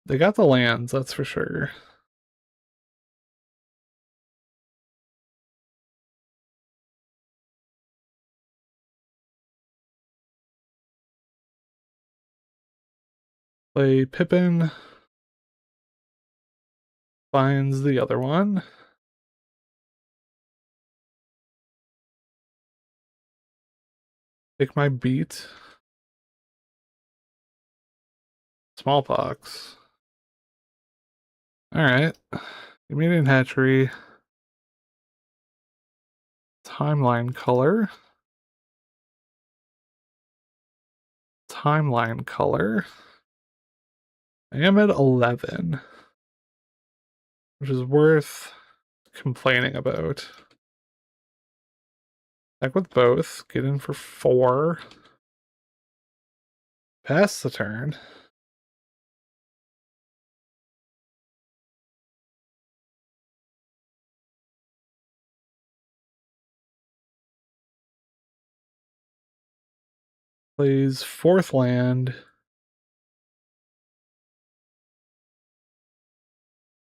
They got the lands, that's for sure. Play Pippin. Finds the other one. Take my beat. Smallpox. Alright. Immediate hatchery. Timeline color. Timeline color. I am at 11. Which is worth complaining about. Back with both. Get in for 4. Pass the turn. Plays 4th land.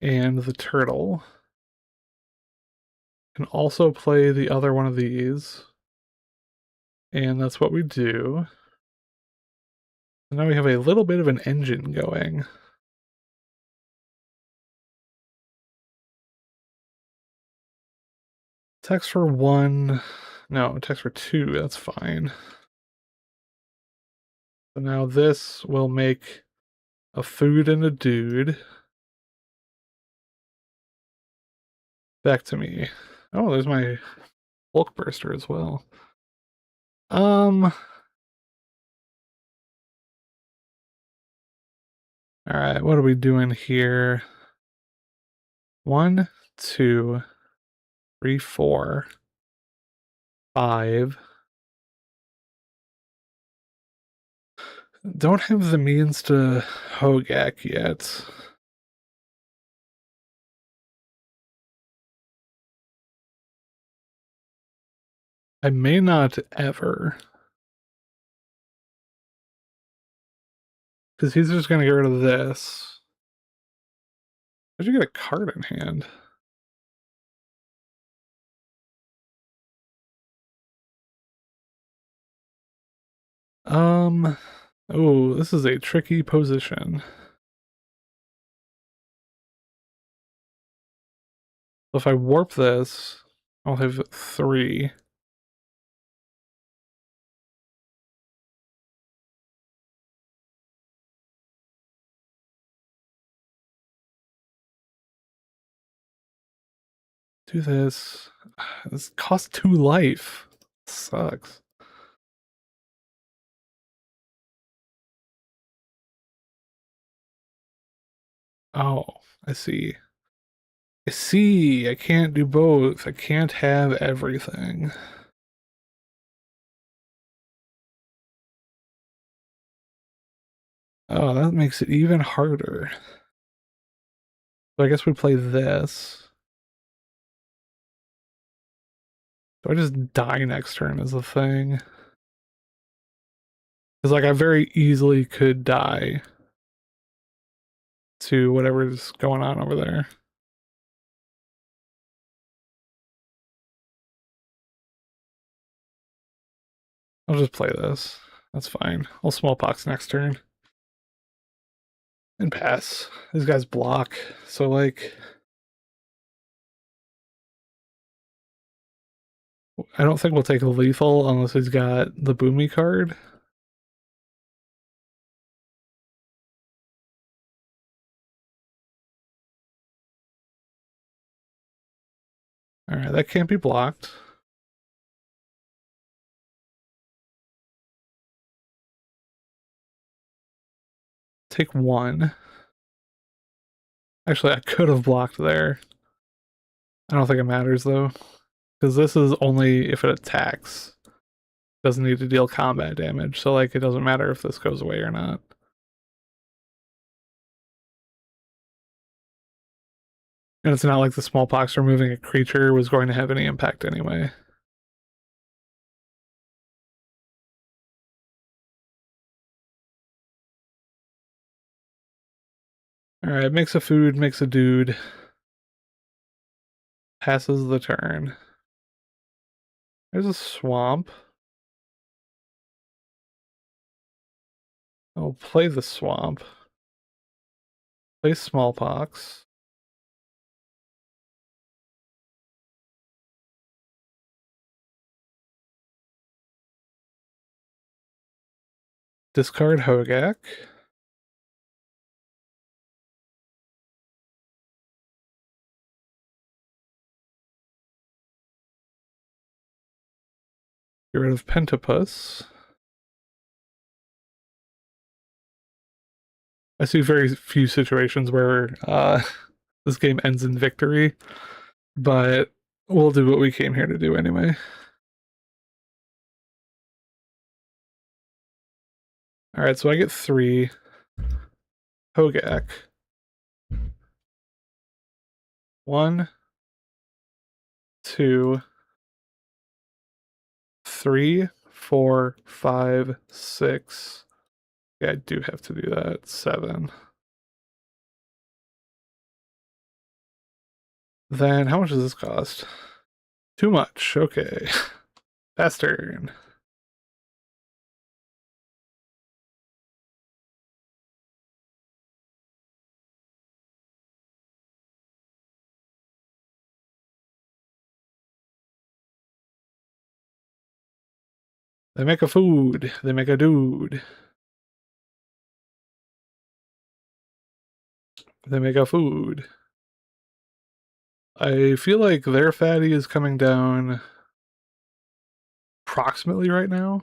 And the turtle. Can also play the other one of these. And that's what we do. And now we have a little bit of an engine going. Text for 1. No, text for 2. That's fine. So now this will make a food and a dude. Back to me. Oh, there's my bulk burster as well. Alright, what are we doing here? 1, 2, 3, 4, 5. Don't have the means to Hogak yet. I may not ever. Because he's just going to get rid of this. How'd you get a card in hand? Oh, this is a tricky position. So if I warp this, I'll have 3. Do this. This costs 2 life. Sucks. Oh, I see. I see. I can't do both. I can't have everything. Oh, that makes it even harder. So I guess we play this. Do I just die next turn is the thing? Because, like, I very easily could die to whatever's going on over there. I'll just play this. That's fine. I'll smallpox next turn. And pass. These guys block. So, like, I don't think we'll take a lethal unless he's got the Boomy card. Alright, that can't be blocked. Take 1. Actually, I could have blocked there. I don't think it matters, though. Because this is only if it attacks. Doesn't need to deal combat damage, so, like, it doesn't matter if this goes away or not. And it's not like the smallpox removing a creature was going to have any impact anyway. Alright, makes a food, makes a dude. Passes the turn. There's a swamp. I'll play the swamp. Play smallpox. Discard Hogak. Get rid of Pentapus. I see very few situations where this game ends in victory, but we'll do what we came here to do anyway. Alright, so I get 3. Hogak. 1, 2, 3, 4, 5, 6. Yeah, I do have to do that. 7. Then how much does this cost? Too much. Okay. Fast turn. They make a food. They make a dude. They make a food. I feel like their fatty is coming down approximately right now.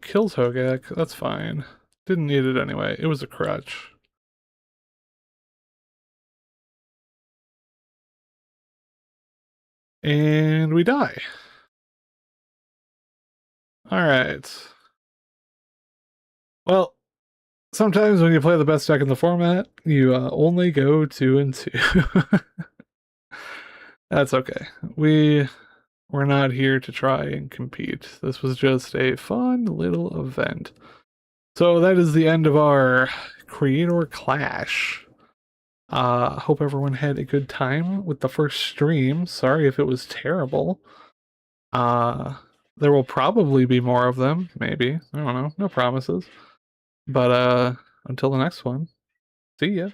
Kills Hogak. That's fine. Didn't need it anyway. It was a crutch. And we die. Alright. Well, sometimes when you play the best deck in the format, you only go 2 and 2. That's okay. We're not here to try and compete. This was just a fun little event. So that is the end of our Creator Clash. Hope everyone had a good time with the first stream. Sorry if it was terrible. There will probably be more of them, maybe. I don't know. No promises. But until the next one, see ya.